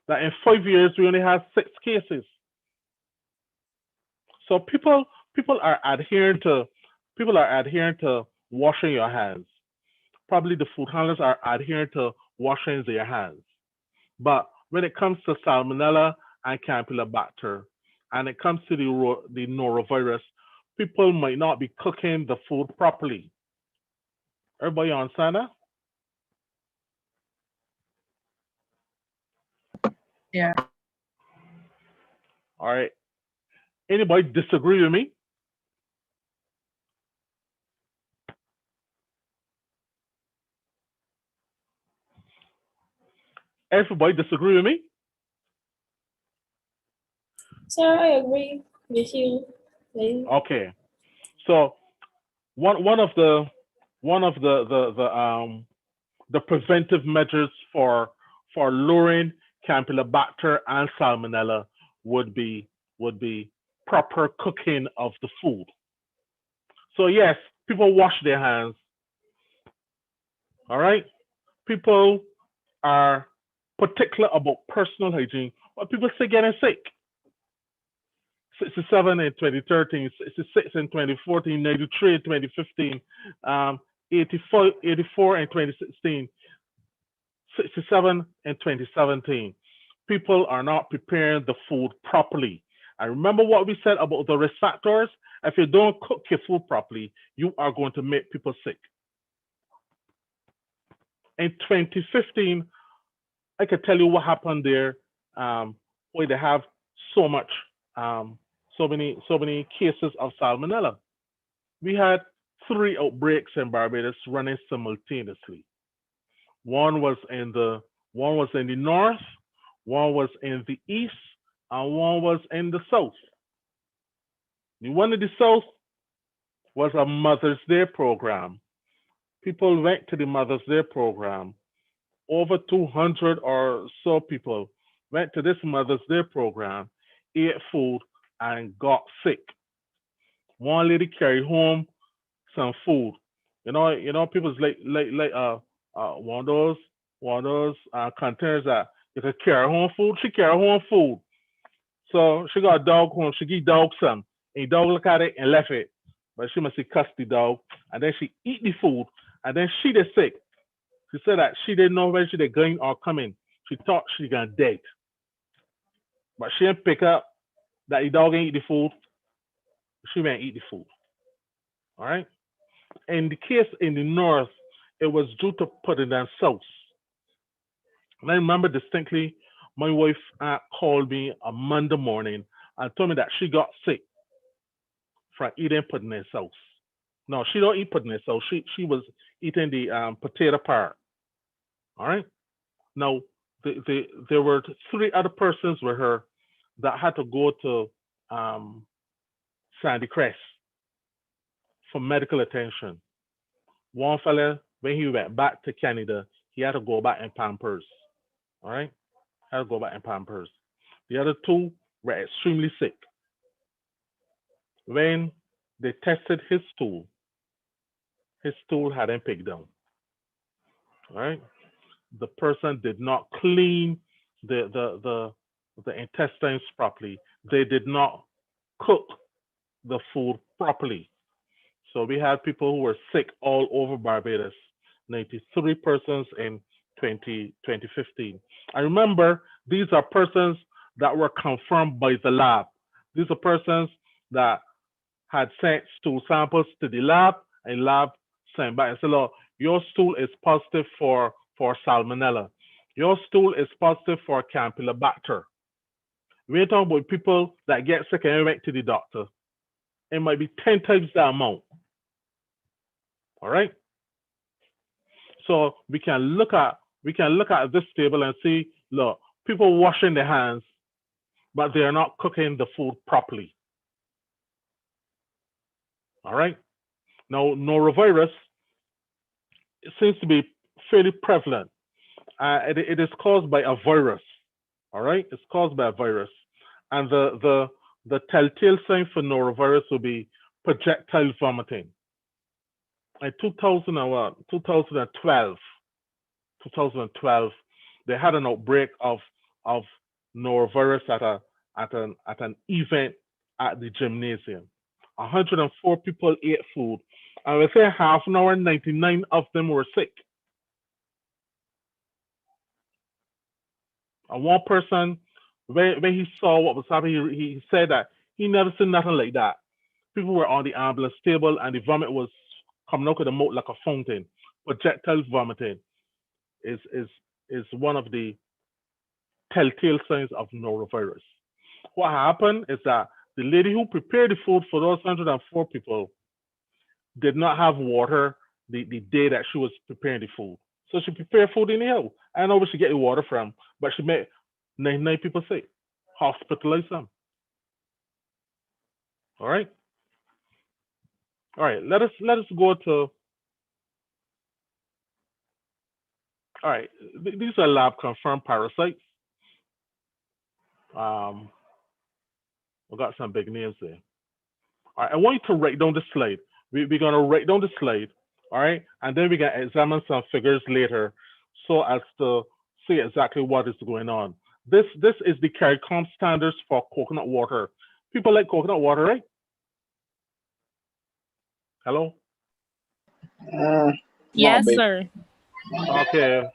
That in 5 years we only have 6 cases. So people are adhering to washing your hands. Probably the food handlers are adhering to washing their hands. But when it comes to Salmonella and Campylobacter, and it comes to the norovirus, people might not be cooking the food properly. Everybody understand that? Yeah. All right. Anybody disagree with me? Everybody disagree with me? Sir, I agree with you. Please. Okay. So one of the preventive measures for lowering Campylobacter and Salmonella would be proper cooking of the food. So yes, people wash their hands. All right. People are particular about personal hygiene, but people still getting sick. 67 in 2013, 66 in 2014, 93 in 2015, 84 in 2016, 67 in 2017. People are not preparing the food properly. And remember what we said about the risk factors? If you don't cook your food properly, you are going to make people sick. In 2015, I could tell you what happened there, where they have so many cases of Salmonella. We had 3 outbreaks in Barbados running simultaneously. One was in the north, one was in the east, and one was in the south. The one in the south was a Mother's Day program. People went to the Mother's Day program. Over 200 or so people went to this Mother's Day program, ate food, and got sick. One lady carried home some food. People's one of those containers that you can carry home food. She carry home food. So she got a dog home. She give dog some. And the dog look at it and left it. But she must have cussed the dog. And then she eat the food. And then she get sick. She said that she didn't know whether she they going or coming. She thought she gonna dead. But she didn't pick up that the dog ain't eat the food. She went eat the food. All right. In the case in the north, it was due to put it in sauce. And I remember distinctly my wife called me a Monday morning and told me that she got sick from eating pudding in sauce. No, she don't eat pudding in sauce. She was eating the potato part. All right. Now there were three other persons with her that had to go to Sandy Crest for medical attention. One fella, when he went back to Canada, he had to go back in Pampers. All right, had to go back in Pampers. The other two were extremely sick. When they tested his stool hadn't picked down. All right, the person did not clean the intestines properly. They did not cook the food properly. So we had people who were sick all over Barbados, 93 persons in 2015. I remember these are persons that were confirmed by the lab. These are persons that had sent stool samples to the lab, and lab sent back and said, look, your stool is positive for salmonella. Your stool is positive for campylobacter. We're talking about people that get sick and went to the doctor. It might be 10 times that amount. All right. So we can look at this table and see, look, people washing their hands, but they are not cooking the food properly. All right. Now, norovirus seems to be fairly prevalent. It is caused by a virus. All right. It's caused by a virus, and the telltale sign for norovirus will be projectile vomiting. In 2012, they had an outbreak of norovirus at an event at the gymnasium. 104 people ate food, and within half an hour, 99 of them were sick. And one person, when he saw what was happening, he said that he never seen nothing like that. People were on the ambulance table, and the vomit was coming out of the mouth like a fountain. Projectile vomiting is one of the telltale signs of norovirus. What happened is that the lady who prepared the food for those 104 people did not have water the day that she was preparing the food. So she prepared food in the house. I don't know where she get the water from, but she made 99 people sick, hospitalized them. All right. All right. Let us go to. All right. These are lab confirmed parasites. We got some big names there. All right. I want you to write down the slide. We're gonna write down the slide. All right, and then we can examine some figures later, so as to see exactly what is going on. This is the CARICOM standards for coconut water. People like coconut water, right? Hello? Yes, babe. sir. Okay.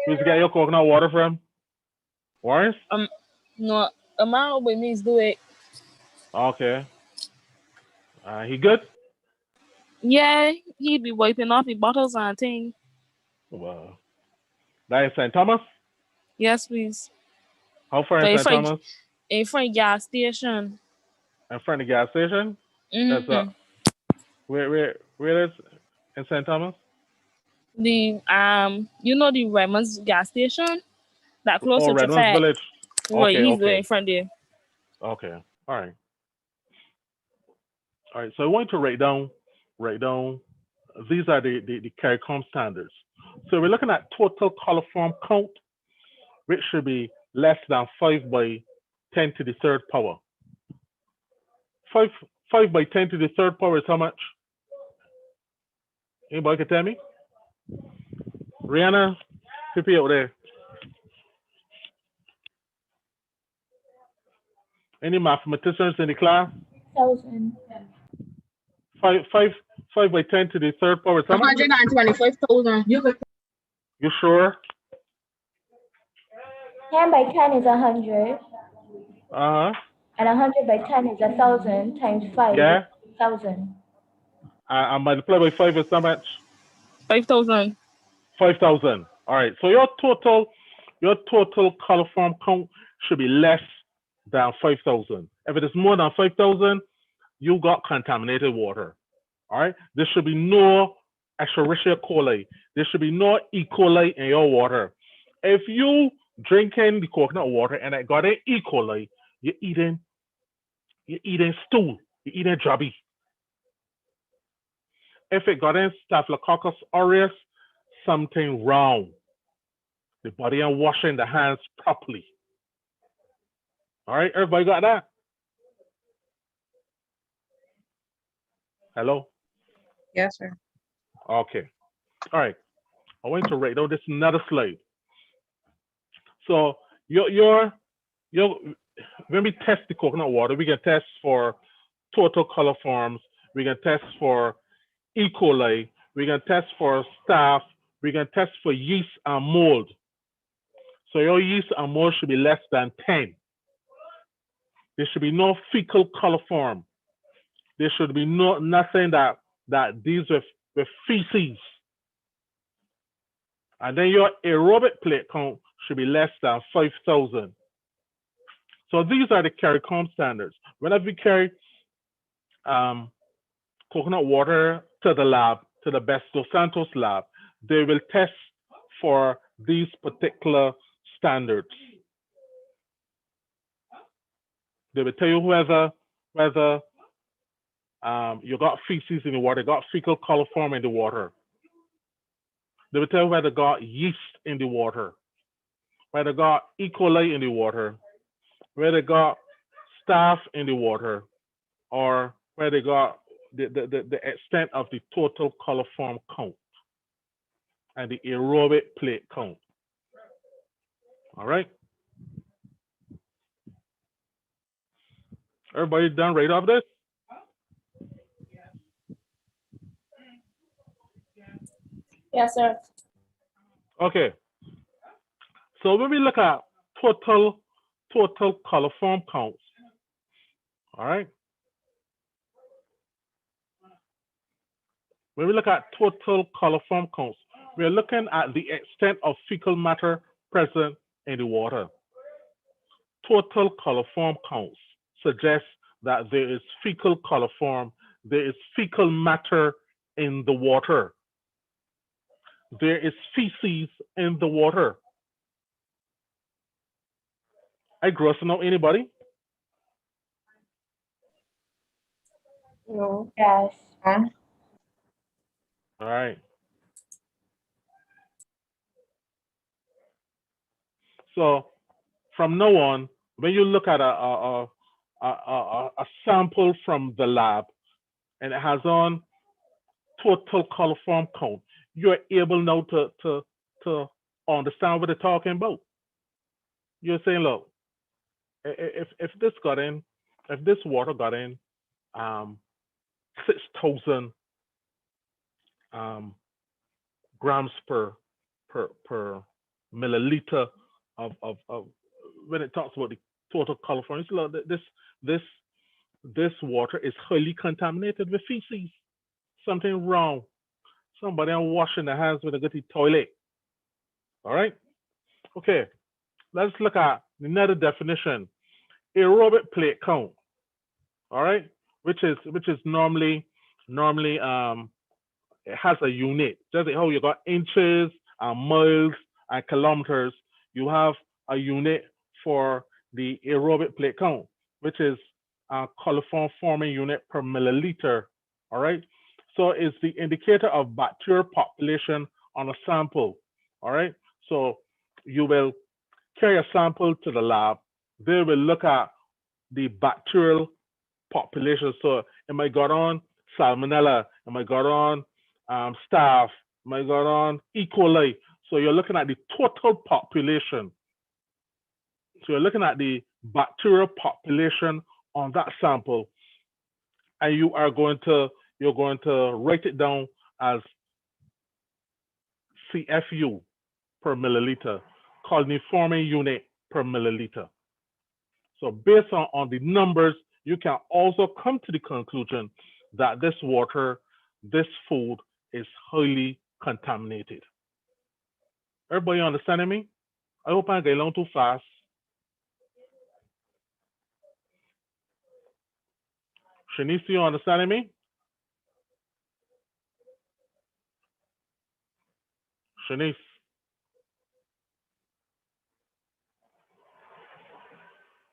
Where's you get your coconut water from? Warren? No, amount with me do it. Okay. He good? Yeah, he be wiping off the bottles and thing. Well, that is St. Thomas? Yes, please. How far in St. Thomas? In front gas station. In front of the gas station? That's where is in St. Thomas? The the Redmond's gas station that close to Redmond's Traffic. Village. Right, Okay, he's in front there. Okay. All right. All right. So I want you to write down. These are the CARICOM standards. So we're looking at total coliform count, which should be less than 5 by 10 to the third power. 5 by 10 to the third power is how much? Anybody can tell me? Rihanna, PP out there. Any mathematicians in the class? 1,000. 5 by 10 to the third power is how much? 125,000. You sure? 10 by 10 is 100. Uh-huh. And 100 by 10 is 1,000 times 5. Yeah. 1,000. I multiply by 5 is how much? 5,000. 5,000. All right. So your total coliform count should be less than 5,000. If it is more than 5,000, you got contaminated water. All right. There should be no Escherichia coli. There should be no E. coli in your water. If you drinking the coconut water and it got an E. coli, you're eating stool. You're eating jobby. If it got in Staphylococcus aureus, something wrong. The body and washing the hands properly. All right, everybody got that? Hello? Yes, sir. Okay. All right. I want to write down this another slide. So your when we test the coconut water, we can test for total coliforms, we can test for E. coli, we can test for staph, we can test for yeast and mold. So your yeast and mold should be less than 10. There should be no fecal coliform. There should be nothing that deals with feces. And then your aerobic plate count should be less than 5,000. So these are the CARICOM standards. Whenever we carry coconut water to the lab, to the Best Dos Santos lab, they will test for these particular standards. They will tell you whether you got feces in the water, got fecal coliform in the water. They will tell you whether got yeast in the water, whether got E. coli in the water, whether got staph in the water, or where they got the extent of the total coliform count and the aerobic plate count. All right. Everybody done right off this? Yes, sir. Okay. So when we look at total coliform counts, all right. When we look at total coliform counts, we are looking at the extent of fecal matter present in the water. Total coliform counts suggest that there is fecal coliform, there is fecal matter in the water. There is feces in the water. I grossing out anybody? No. Yes. All right. So from now on, when you look at a sample from the lab and it has on total coliform count, you're able now to understand what they're talking about. You're saying, look, if this got in, if this water got in 6,000 grams per milliliter of when it talks about the total coliform, it's like this water is highly contaminated with feces. Something wrong. Somebody ain't washing their hands with a dirty toilet. All right. Okay. Let's look at another definition. Aerobic plate count. All right, which is normally it has a unit. Just like how you got inches and miles and kilometers, you have a unit for the aerobic plate count, which is a coliform forming unit per milliliter. All right, so it's the indicator of bacterial population on a sample. All right, so you will carry a sample to the lab. They will look at the bacterial population. So it might got on salmonella, it might got on staph, it might got on E. coli. So you're looking at the total population. So you're looking at the bacterial population on that sample, and you're going to write it down as CFU per milliliter, coliform unit per milliliter. So based on the numbers, you can also come to the conclusion that this water, this food is highly contaminated. Everybody understanding me? I hope I'm getting along too fast. Shanice, you understanding me? Shanice.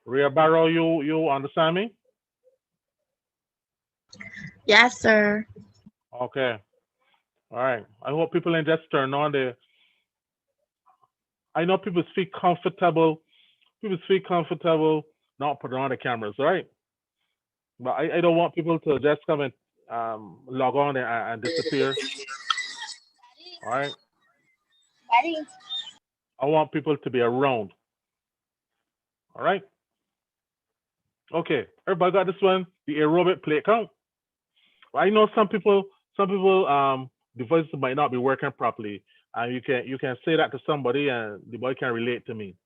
Rhea Barrow, you understand me? Yes, sir. Okay. All right. I hope people ain't just turn on the. I know people feel comfortable. People feel comfortable not putting on the cameras, right? But I don't want people to just come and log on and disappear. All right. I want people to be around. All right. Okay. Everybody got this one? The aerobic plate count. I know some people devices might not be working properly, and you can say that to somebody and the boy can relate to me.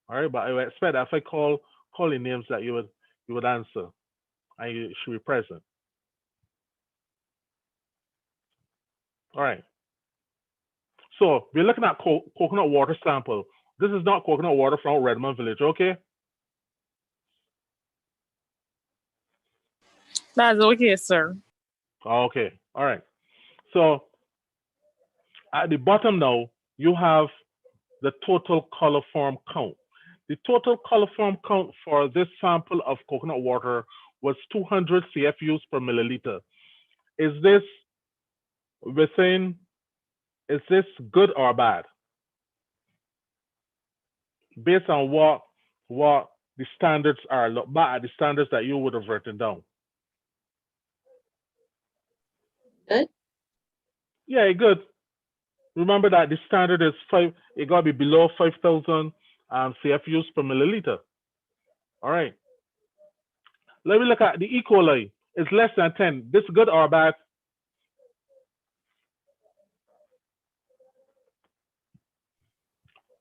All right, but I would expect that if I call your names that you would answer and you should be present. All right. So we're looking at coconut water sample. This is not coconut water from Redmond Village, okay? That's okay, sir. Okay. All right. So at the bottom now, you have the total coliform count. The total coliform count for this sample of coconut water was 200 CFUs per milliliter. Is this good or bad? Based on what the standards are, look back at the standards that you would have written down. Good. Yeah, good. Remember that the standard is it got to be below 5,000 CFUs per milliliter. All right. Let me look at the E. coli. It's less than 10. This good or bad?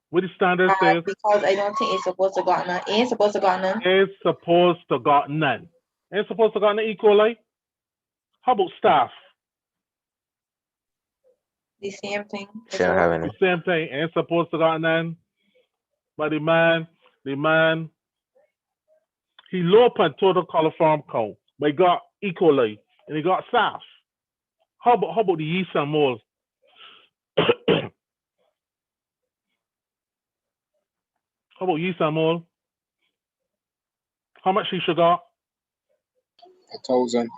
What the standard says? Because I don't think it's supposed to got none. Ain't supposed to got none. It's supposed to got none. Ain't supposed to got none E. coli? How about staph? The same thing. Shouldn't have any. The same thing. Ain't supposed to got none. But the man, he low upon total coliform count, but he got E. coli and he got staph. How about the yeast and mold? How about yeast and mold? How much he should got? 1,000.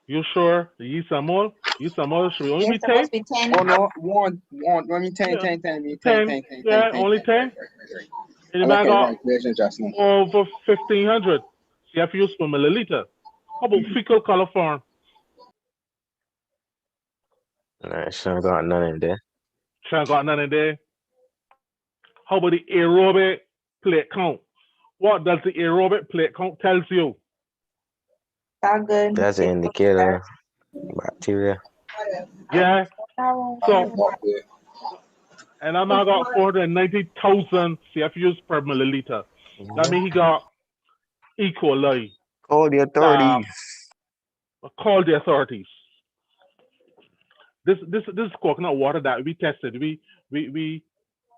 You sure? The yeast and mold? Yeast and mold should only be 10? Supposed to be 10. Oh no, one. I mean 10, Yeah. 10, 10, 10, 10. 10, 10, Yeah, 10, 10, only 10? Right. And the I man like got calculation just now. over 1,500 CFUs per milliliter. How about fecal coliform? Nah, shouldn't got none in there. Shouldn't got none in there. How about the aerobic plate count? What does the aerobic plate count tells you? Not good. That's an indicator. Bacteria. Yeah. So, Yeah. and I'm now got 490,000 CFUs per milliliter. That means he got E. coli. Call the authorities. Call the authorities. This is coconut water that we tested. We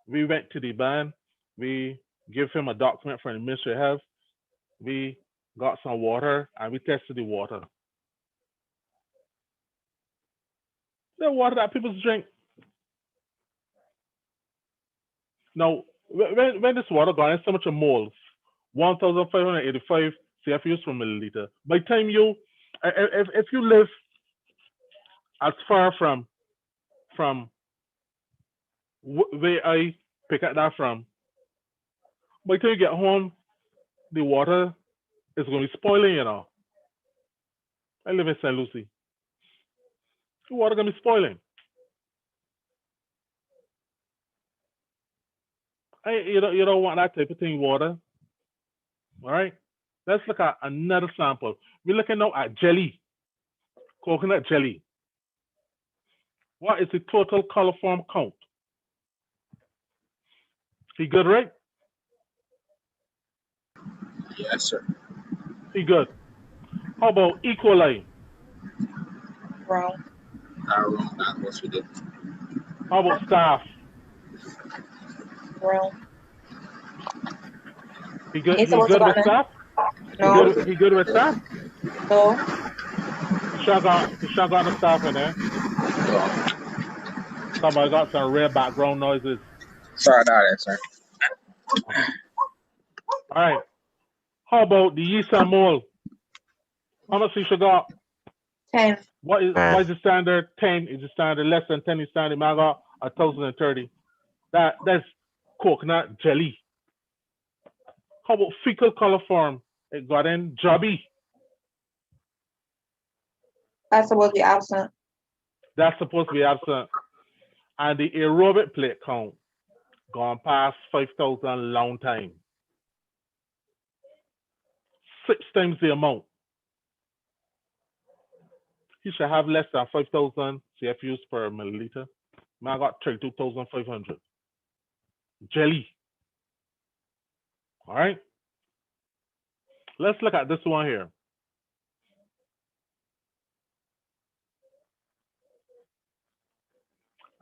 went to the ban. We give him a document from the Ministry of Health. We got some water and we tested the water. The water that people drink. Now, when this water got in so much moles, 1,585 CFUs per milliliter. By the time if you live as far from where I pick up that from, by the time you get home, the water is going to be spoiling, you know. I live in St. Lucie. The water gonna be spoiling. You don't want that type of thing, water. All right. Let's look at another sample. We're looking now at jelly, coconut jelly. What is the total coliform count? He good, right? Yes, sir. He good. How about E. coli? Wrong. Wrong. Not what you did. How about staph? Wrong. He good. Ain't He supposed to good with got none. staph? No. He good with staph? No. He sure got the staph in there. Somebody got some real background noises. Sorry about that, sir. All right. How about the yeast and mold? How much you should got? 10. What is the standard? 10 is the standard. Less than 10 is standard. Man got 1,030. That's coconut jelly. How about fecal coliform? It got in jobby. That's supposed to be absent. That's supposed to be absent. And the aerobic plate count gone past 5,000 long time. 6 times the amount. He should have less than 5,000 CFUs per milliliter. Man got 32,500. Jelly. All right. Let's look at this one here.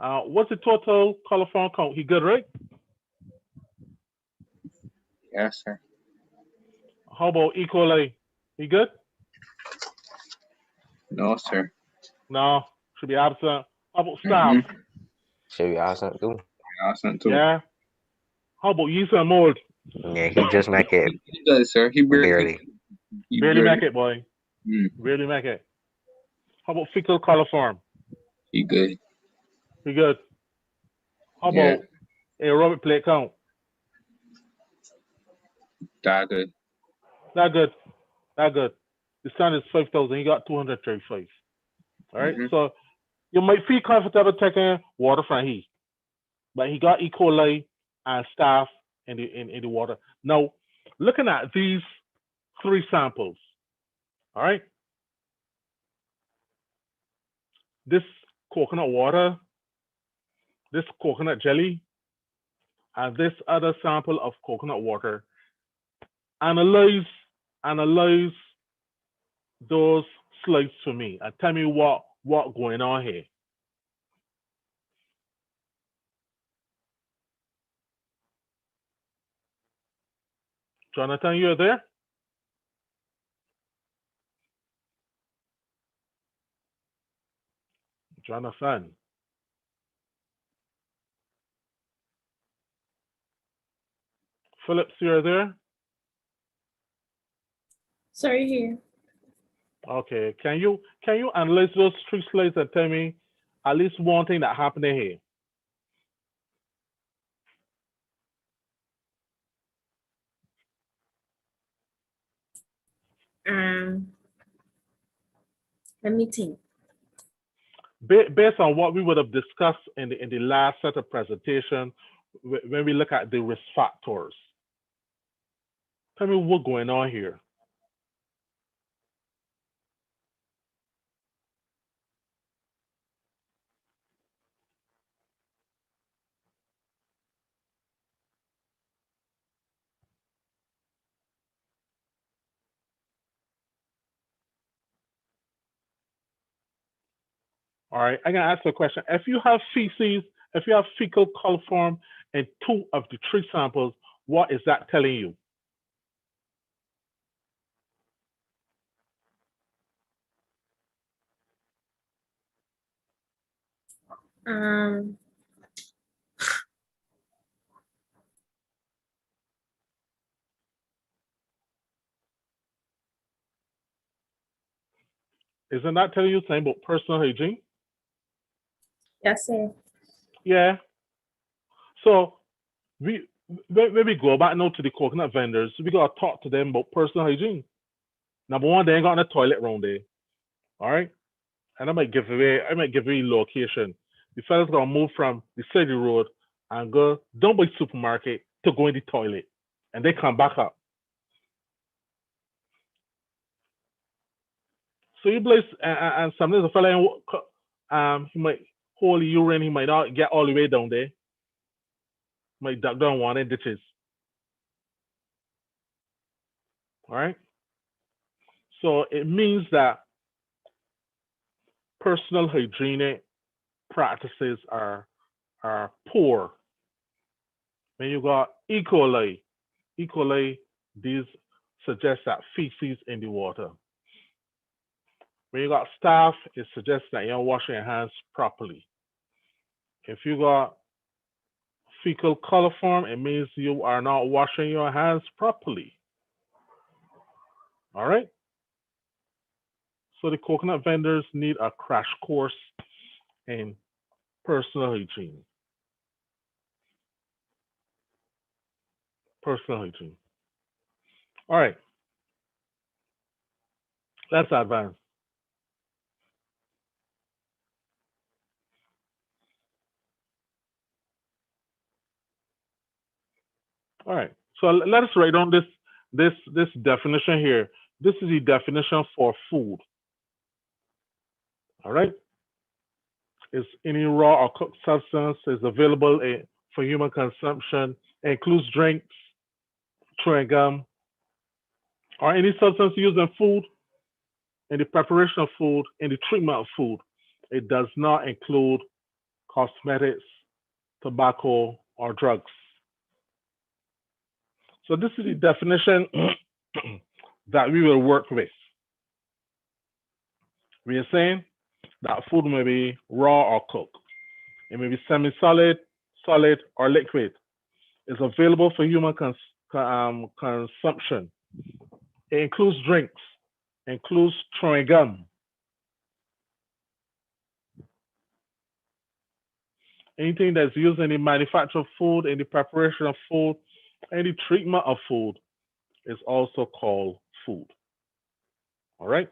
What's the total coliform count? He good, right? Yes, sir. How about E. coli? He good? No, sir. No, should be absent. How about staph? Should be awesome too. Awesome too. Yeah. How about yeast and mold? Yeah, he just make it He does, sir. He barely. Barely make it, boy. Mm. Barely make it. How about fecal coliform? He good. He good. How Yeah. about aerobic plate count? That good. Not good. Not good. The standard is 5,000. He got 235. All right. So you might feel comfortable taking water from he, but he got E. coli and staph in the water. Now, looking at these 3 samples, all right, this coconut water, this coconut jelly, and this other sample of coconut water, analyze those slides for me and tell me what going on here. Jonathan, you're there? Jonathan. Phillips, you're there? Sorry, here. Okay. Can you analyze those 3 slides and tell me at least one thing that happened here? Let me think. Based on what we would have discussed in the last set of presentation, when we look at the risk factors, tell me what's going on here. All right, I'm gonna ask you a question. If you have feces, if you have fecal coliform in 2 of the 3 samples, what is that telling you? Isn't that telling you something about personal hygiene? Yes, sir. Yeah. So when we go back now to the coconut vendors, we gotta talk to them about personal hygiene. Number one, they ain't got a toilet round there. All right, and I might give away location. The fella's gonna move from the city road and go down by supermarket to go in the toilet, and they come back up. So you place and sometimes the fella he might hold urine, he might not get all the way down there, might duck down one of the ditches. All right. So it means that personal hygienic practices are poor. When you got E. coli, these suggest that feces in the water. When you got staph, it suggests that you're not washing your hands properly. If you got fecal coliform, it means you are not washing your hands properly. All right. So the coconut vendors need a crash course in personal hygiene. Personal hygiene. All right. Let's advance. All right. So let us write down this definition here. This is the definition for food. All right. Is any raw or cooked substance is available for human consumption. It includes drinks, chewing gum, or any substance used in food, in the preparation of food, in the treatment of food. It does not include cosmetics, tobacco, or drugs. So this is the definition that we will work with. We are saying that food may be raw or cooked. It may be semi-solid, solid, or liquid. It's available for human consumption. It includes drinks, includes chewing gum, anything that's used in the manufacture of food, in the preparation of food, any treatment of food is also called food. All right.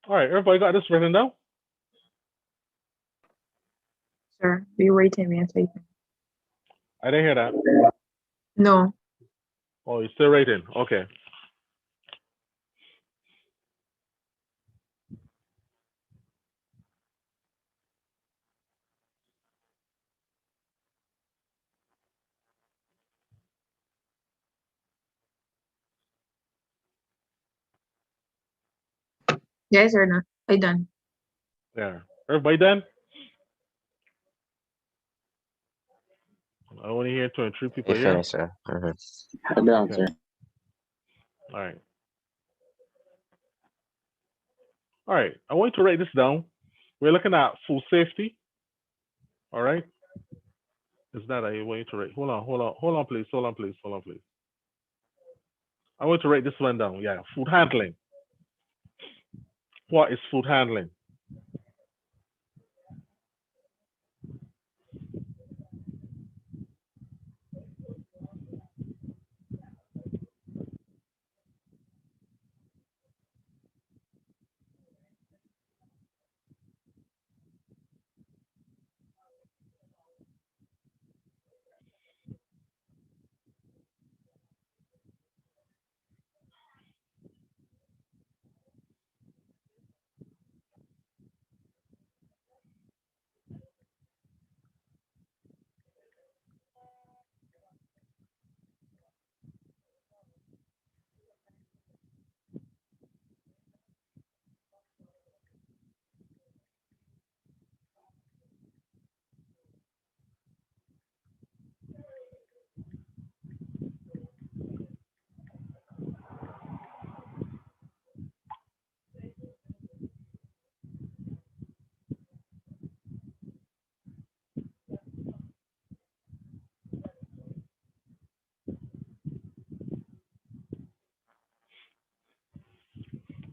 All right. Everybody got this written down? Sir, we waiting, we are taking. I didn't hear that. No. Oh, you're still writing. Okay. Yes or no? I done. Yeah. Everybody done? I only hear 23 people. You Yeah. finished, sir. I'm down, Okay. sir. All right. All right. I want you to write this down. We're looking at food safety. All right. Is that I want you to write? Hold on, please. Hold on, please. Hold on, please. I want you to write this one down. Yeah. Food handling. What is food handling?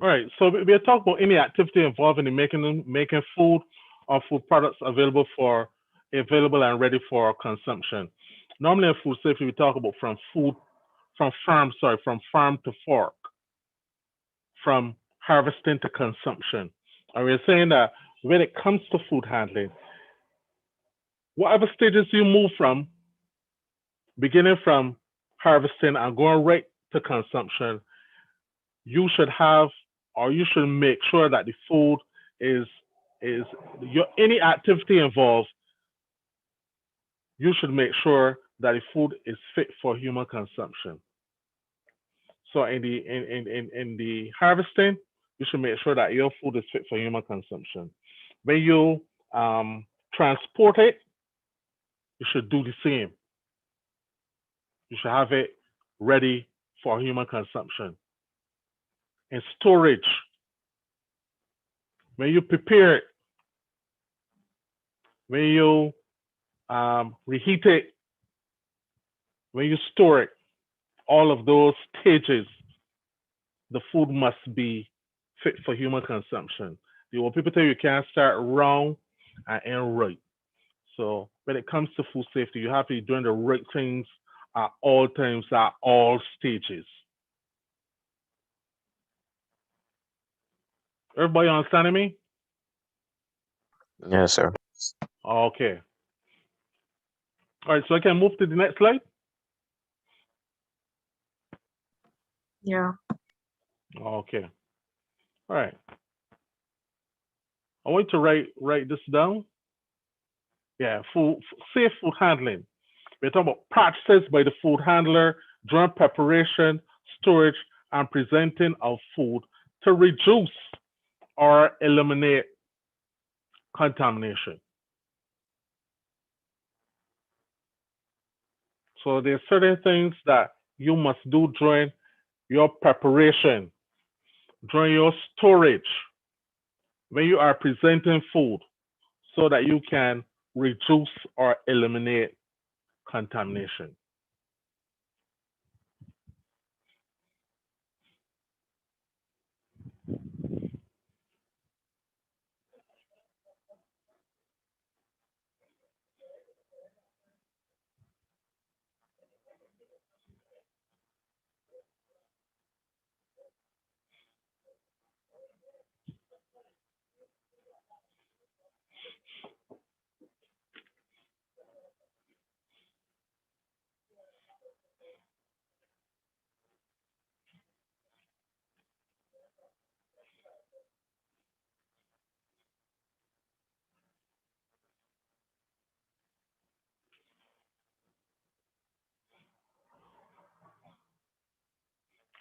All right. So we're talking about any activity involving in making food or food products available and ready for consumption. Normally in food safety, we talk about from farm to fork, from harvesting to consumption. And we're saying that when it comes to food handling, whatever stages you move from, beginning from harvesting and going right to consumption, you should have or you should make sure that the food is your any activity involved, you should make sure that the food is fit for human consumption. So in the harvesting, you should make sure that your food is fit for human consumption. When you transport it, you should do the same. You should have it ready for human consumption. In storage, when you prepare it, when you reheat it, when you store it, all of those stages, the food must be fit for human consumption. When people tell you can't start wrong and end right. So when it comes to food safety, you have to be doing the right things at all times, at all stages. Everybody understanding me? Yes, sir. Okay. All right, so I can move to the next slide. Yeah. Okay. All right. I want you to write this down. Yeah, safe food handling. We're talking about practices by the food handler during preparation, storage, and presenting of food to reduce or eliminate contamination. So there's certain things that you must do during your preparation, during your storage, when you are presenting food, so that you can reduce or eliminate contamination.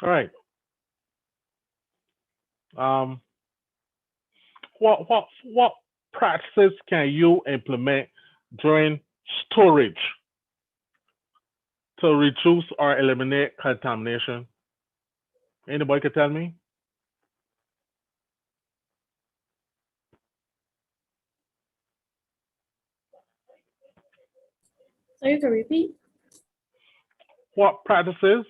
All right. Um, what practices can you implement during storage to reduce or eliminate contamination? Anybody can tell me? So you can repeat? What practices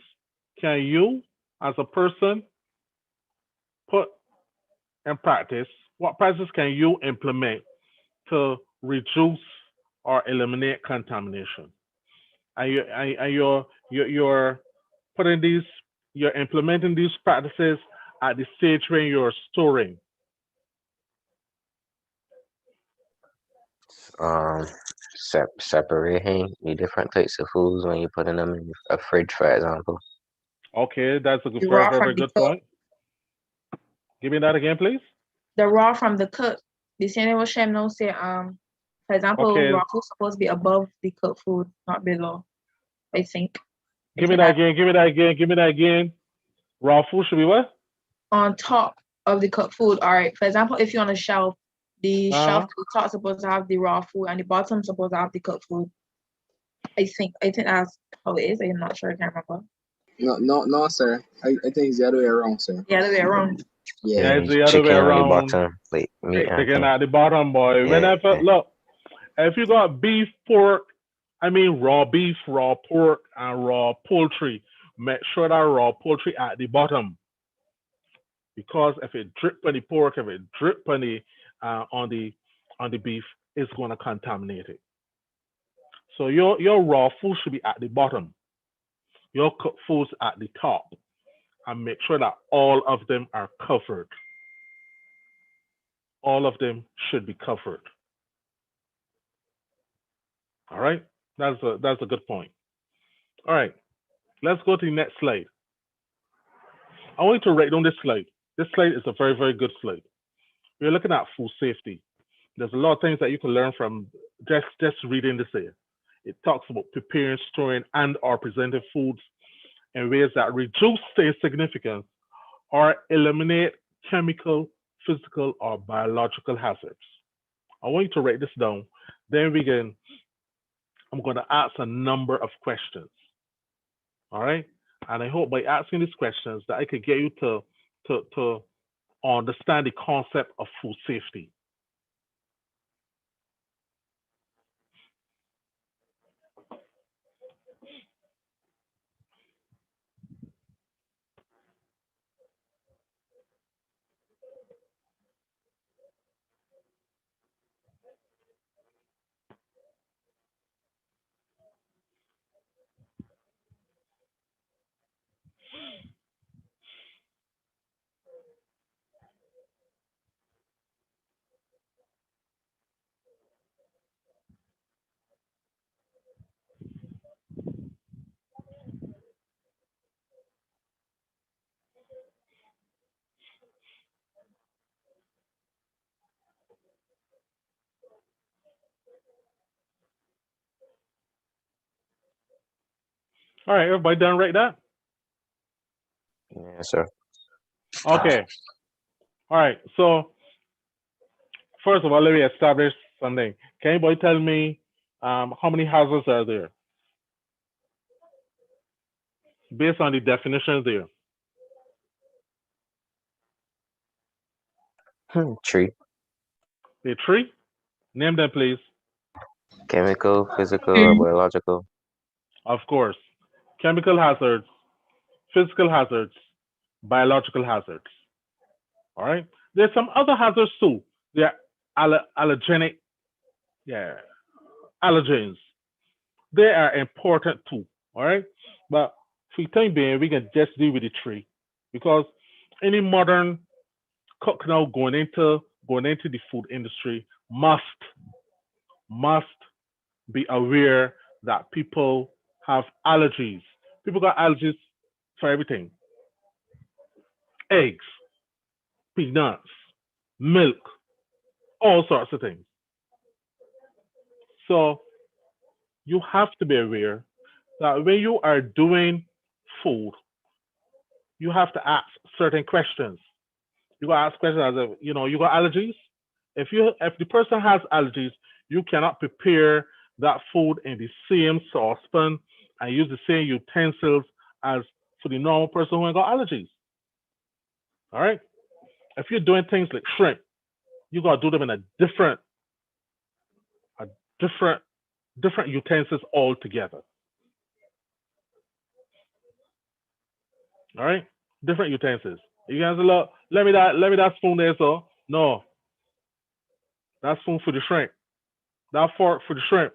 can you, as a person, put in practice? What practices can you implement to reduce or eliminate contamination? You're putting these, you're implementing these practices at the stage when you're storing. Um, Separating the different types of foods when you're putting them in a fridge, for example. Okay, that's a good, The very, raw very, from very the good cook. point. Give me that again, please. The raw from the cook. The same what Shem no say, for example, Okay, raw food supposed to be above the cooked food, not below. I think. give me that again. Give me that again. Give me that again. Raw food should be what? On top of the cooked food. All right. For example, if you're on a shelf, the shelf at the top is supposed to have the raw food and the bottom is supposed to have the cooked food. I think that's how it is. I'm not sure. I can't remember. No, sir. I think it's the other way around, sir. The other way around. Yeah, it's the other way Chicken on the around. bottom, like meat and Chicken thing. at the bottom, boy. Yeah, Whenever, yeah. look, if you got beef, pork, I mean raw beef, raw pork, and raw poultry, make sure that raw poultry at the bottom. because if it drip on the pork, if it drip on the beef, it's going to contaminate it. So your raw food should be at the bottom, your cooked foods at the top, and make sure that all of them are covered. All of them should be covered. All right, that's a good point. All right, let's go to the next slide. I want you to write down this slide. This slide is a very, very good slide. We're looking at food safety. There's a lot of things that you can learn from just reading this here. It talks about preparing, storing, and or presenting foods in ways that reduce their significance or eliminate chemical, physical, or biological hazards. I want you to write this down. Then I'm going to ask a number of questions. All right. And I hope by asking these questions that I could get you to understand the concept of food safety. All right, everybody done right that? Yes, sir. Okay. All right. So first of all, let me establish something. Can anybody tell me how many hazards are there based on the definitions there? Tree. The three? Name them, please. Chemical, physical, or biological. Of course. Chemical hazards, physical hazards, biological hazards. All right. There's some other hazards too. They're allergenic, yeah, allergens. They are important too. All right. But for the time being, we can just deal with the three because any modern cook now going into the food industry must be aware that people have allergies. People got allergies for everything: eggs, peanuts, milk, all sorts of things. So you have to be aware that when you are doing food, you have to ask certain questions. You gotta ask questions as if, you got allergies. If the person has allergies, you cannot prepare that food in the same saucepan and use the same utensils as for the normal person who ain't got allergies. All right. If you're doing things like shrimp, you gotta do them in a different, different utensils altogether. All right, different utensils. You guys look. Let me that spoon there, so no, that spoon for the shrimp. That fork for the shrimp.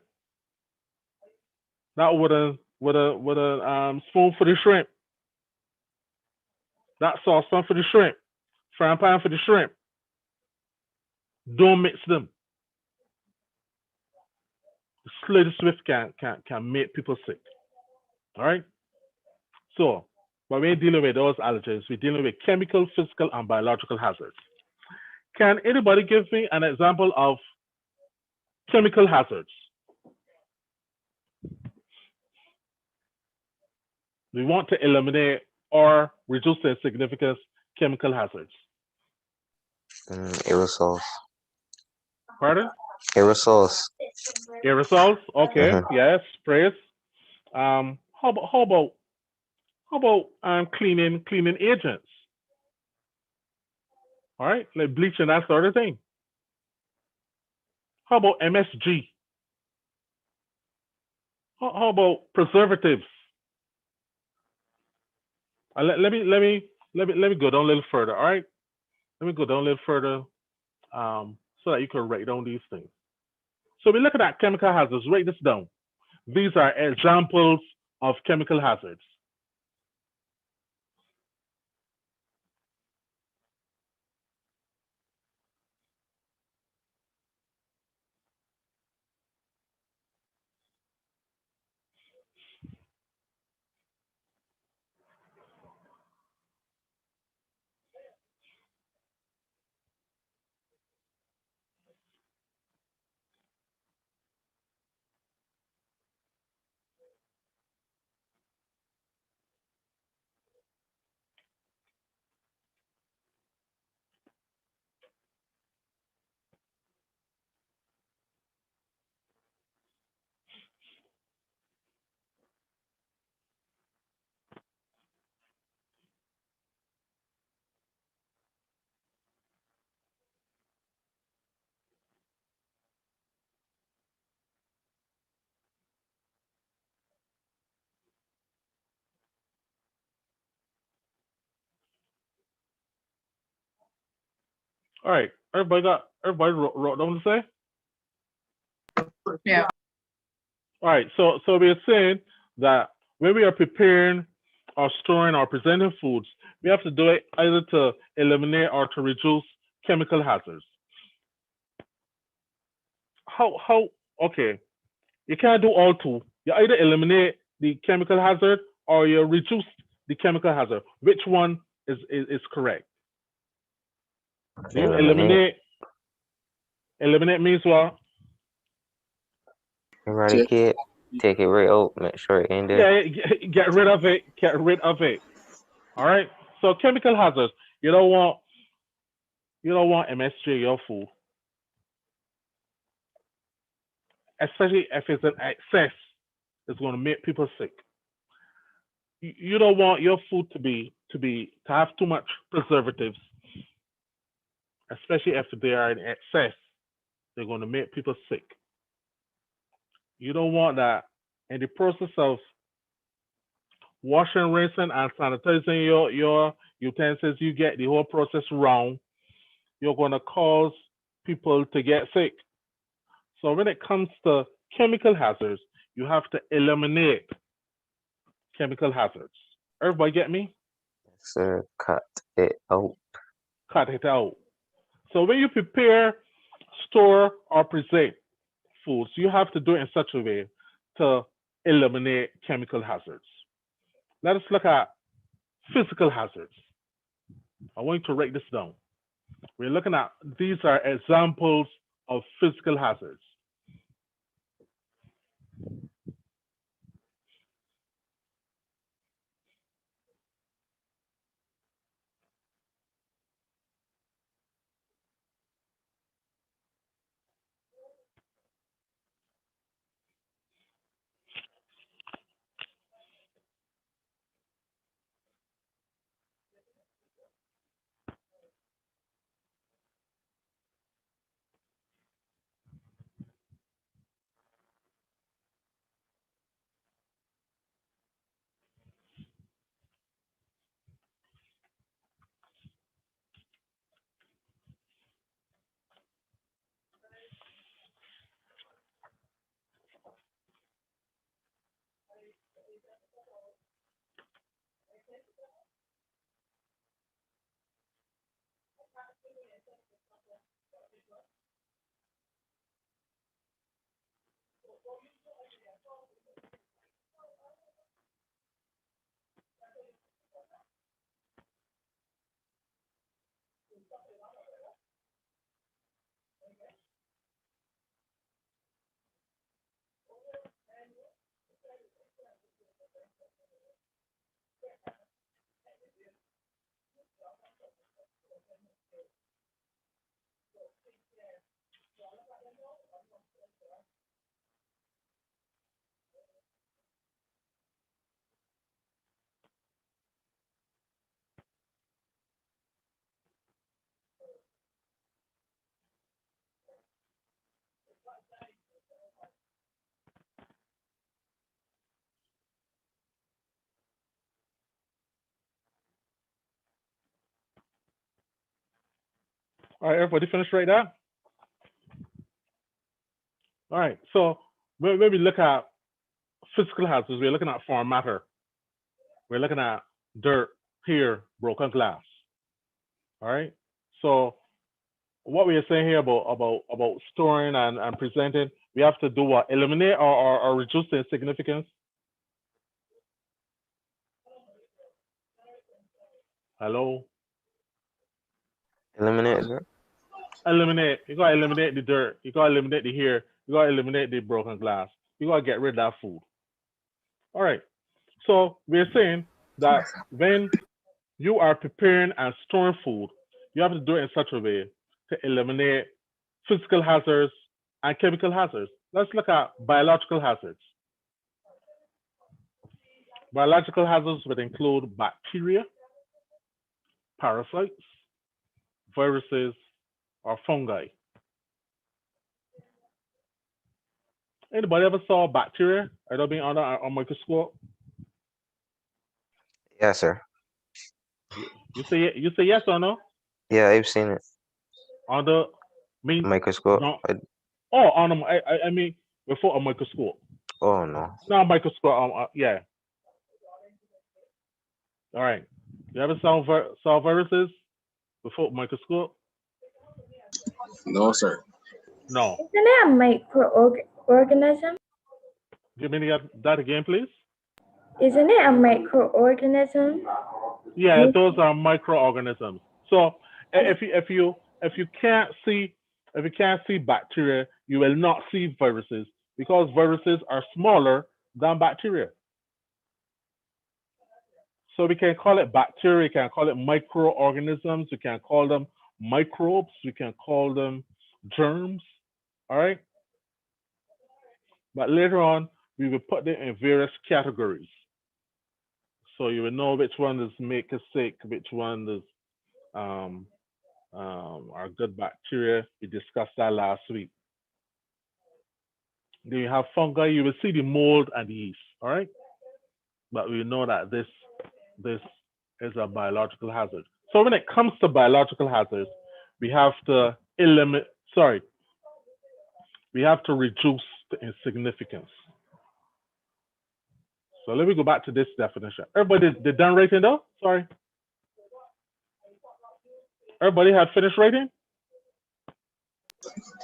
That with a spoon for the shrimp. That saucepan for the shrimp. Frying pan for the shrimp. Don't mix them. Slitty Swift can make people sick. All right. So, but we're dealing with those allergens. We're dealing with chemical, physical, and biological hazards. Can anybody give me an example of chemical hazards? We want to eliminate or reduce their significance chemical hazards. Aerosols. Pardon? Aerosols. Aerosols. Okay. Yes. Sprays. How about cleaning agents? All right, like bleach and that sort of thing. How about MSG? How about preservatives? Let me go down a little further. All right, let me go down a little further so that you can write down these things. So we're looking at chemical hazards. Write this down. These are examples of chemical hazards. All right, everybody wrote down to say. Yeah. All right, so we're saying that when we are preparing or storing or presenting foods, we have to do it either to eliminate or to reduce chemical hazards. How okay, you can't do all two. You either eliminate the chemical hazard or you reduce the chemical hazard. Which one is correct? Do you Eliminate. eliminate means what? Eradicate. Take it right out. Make sure it ain't there. Yeah, get rid of it. Get rid of it. All right. So chemical hazards. You don't want MSG in your food, especially if it's an excess. It's going to make people sick. You don't want your food to have too much preservatives, especially if they are in excess. They're going to make people sick. You don't want that in the process of washing, rinsing, and sanitizing your utensils. You get the whole process wrong. You're going to cause people to get sick. So when it comes to chemical hazards, you have to eliminate chemical hazards. Everybody get me? Sir, cut it out. Cut it out. So when you prepare, store, or present foods, you have to do it in such a way to eliminate chemical hazards. Let us look at physical hazards. I want you to write this down. We're looking at these are examples of physical hazards. All right, everybody finished right there? All right, so when we look at physical hazards, we're looking at foreign matter. We're looking at dirt, hair, broken glass. All right, so what we are saying here about storing and presenting, we have to do what? Eliminate or reduce the significance. Hello? Eliminate it. Eliminate. You gotta eliminate the dirt. You gotta eliminate the hair. You gotta eliminate the broken glass. You gotta get rid of that food. All right. So we're saying that when you are preparing and storing food, you have to do it in such a way to eliminate physical hazards and chemical hazards. Let's look at biological hazards. Biological hazards would include bacteria, parasites, viruses, or fungi. Anybody ever saw bacteria either being under a microscope? Yeah, sir. You say yes or no? Yeah, I've seen it. Under mean Microscope. no. Oh, on a, I mean before a microscope. Oh no. Not a microscope. Yeah. All right. You ever saw viruses before a microscope? No, sir. No. Isn't it a microorganism? Give me that again, please. Isn't it a microorganism? Yeah, those are microorganisms. So if you can't see bacteria, you will not see viruses because viruses are smaller than bacteria. So we can call it bacteria, we can call it microorganisms, we can call them microbes, we can call them germs, all right? But later on, we will put them in various categories. So you will know which one is make us sick, which one is are good bacteria. We discussed that last week. Then you have fungi, you will see the mold and the yeast, all right? But we know that this is a biological hazard. So when it comes to biological hazards, we have to we have to reduce the insignificance. So let me go back to this definition. Everybody did done writing though? Sorry. Everybody had finished writing?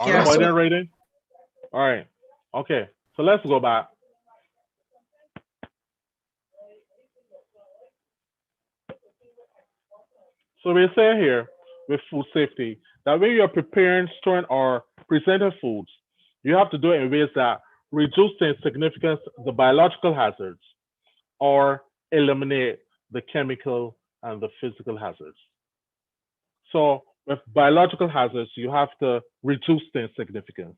Yeah, Everybody sir. done writing? All right. Okay. So let's go back. So we're saying here with food safety that when you're preparing, storing, or presenting foods, you have to do it in ways that reduce the significance of the biological hazards or eliminate the chemical and the physical hazards. So with biological hazards, you have to reduce their significance.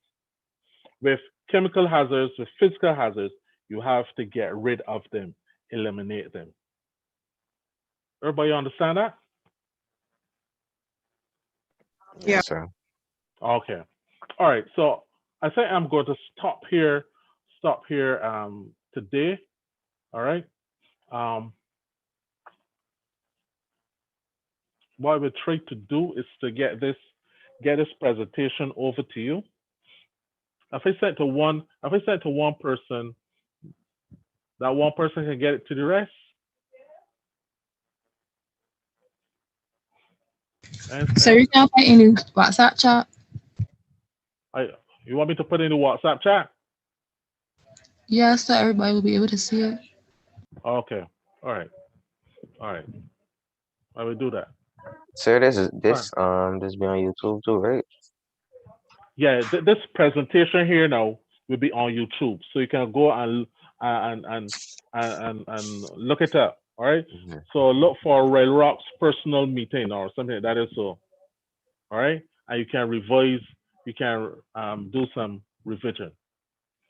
With chemical hazards, with physical hazards, you have to get rid of them, eliminate them. Everybody understand that? Yeah. Yes, sir. Okay. All right. So I think I'm going to stop here today. All right. What we try to do is to get this presentation over to you. If I send to one person, that one person can get it to the rest. So you can put in the WhatsApp chat. You want me to put in the WhatsApp chat? Yeah, so everybody will be able to see it. Okay. All right. I will do that. Sir, this be on YouTube too, right? Yeah, this presentation here now will be on YouTube, so you can go and look it up. All right. Mm-hmm. So look for Ryle personal meeting or something like that. Is so. All right, and you can revise. You can do some revision.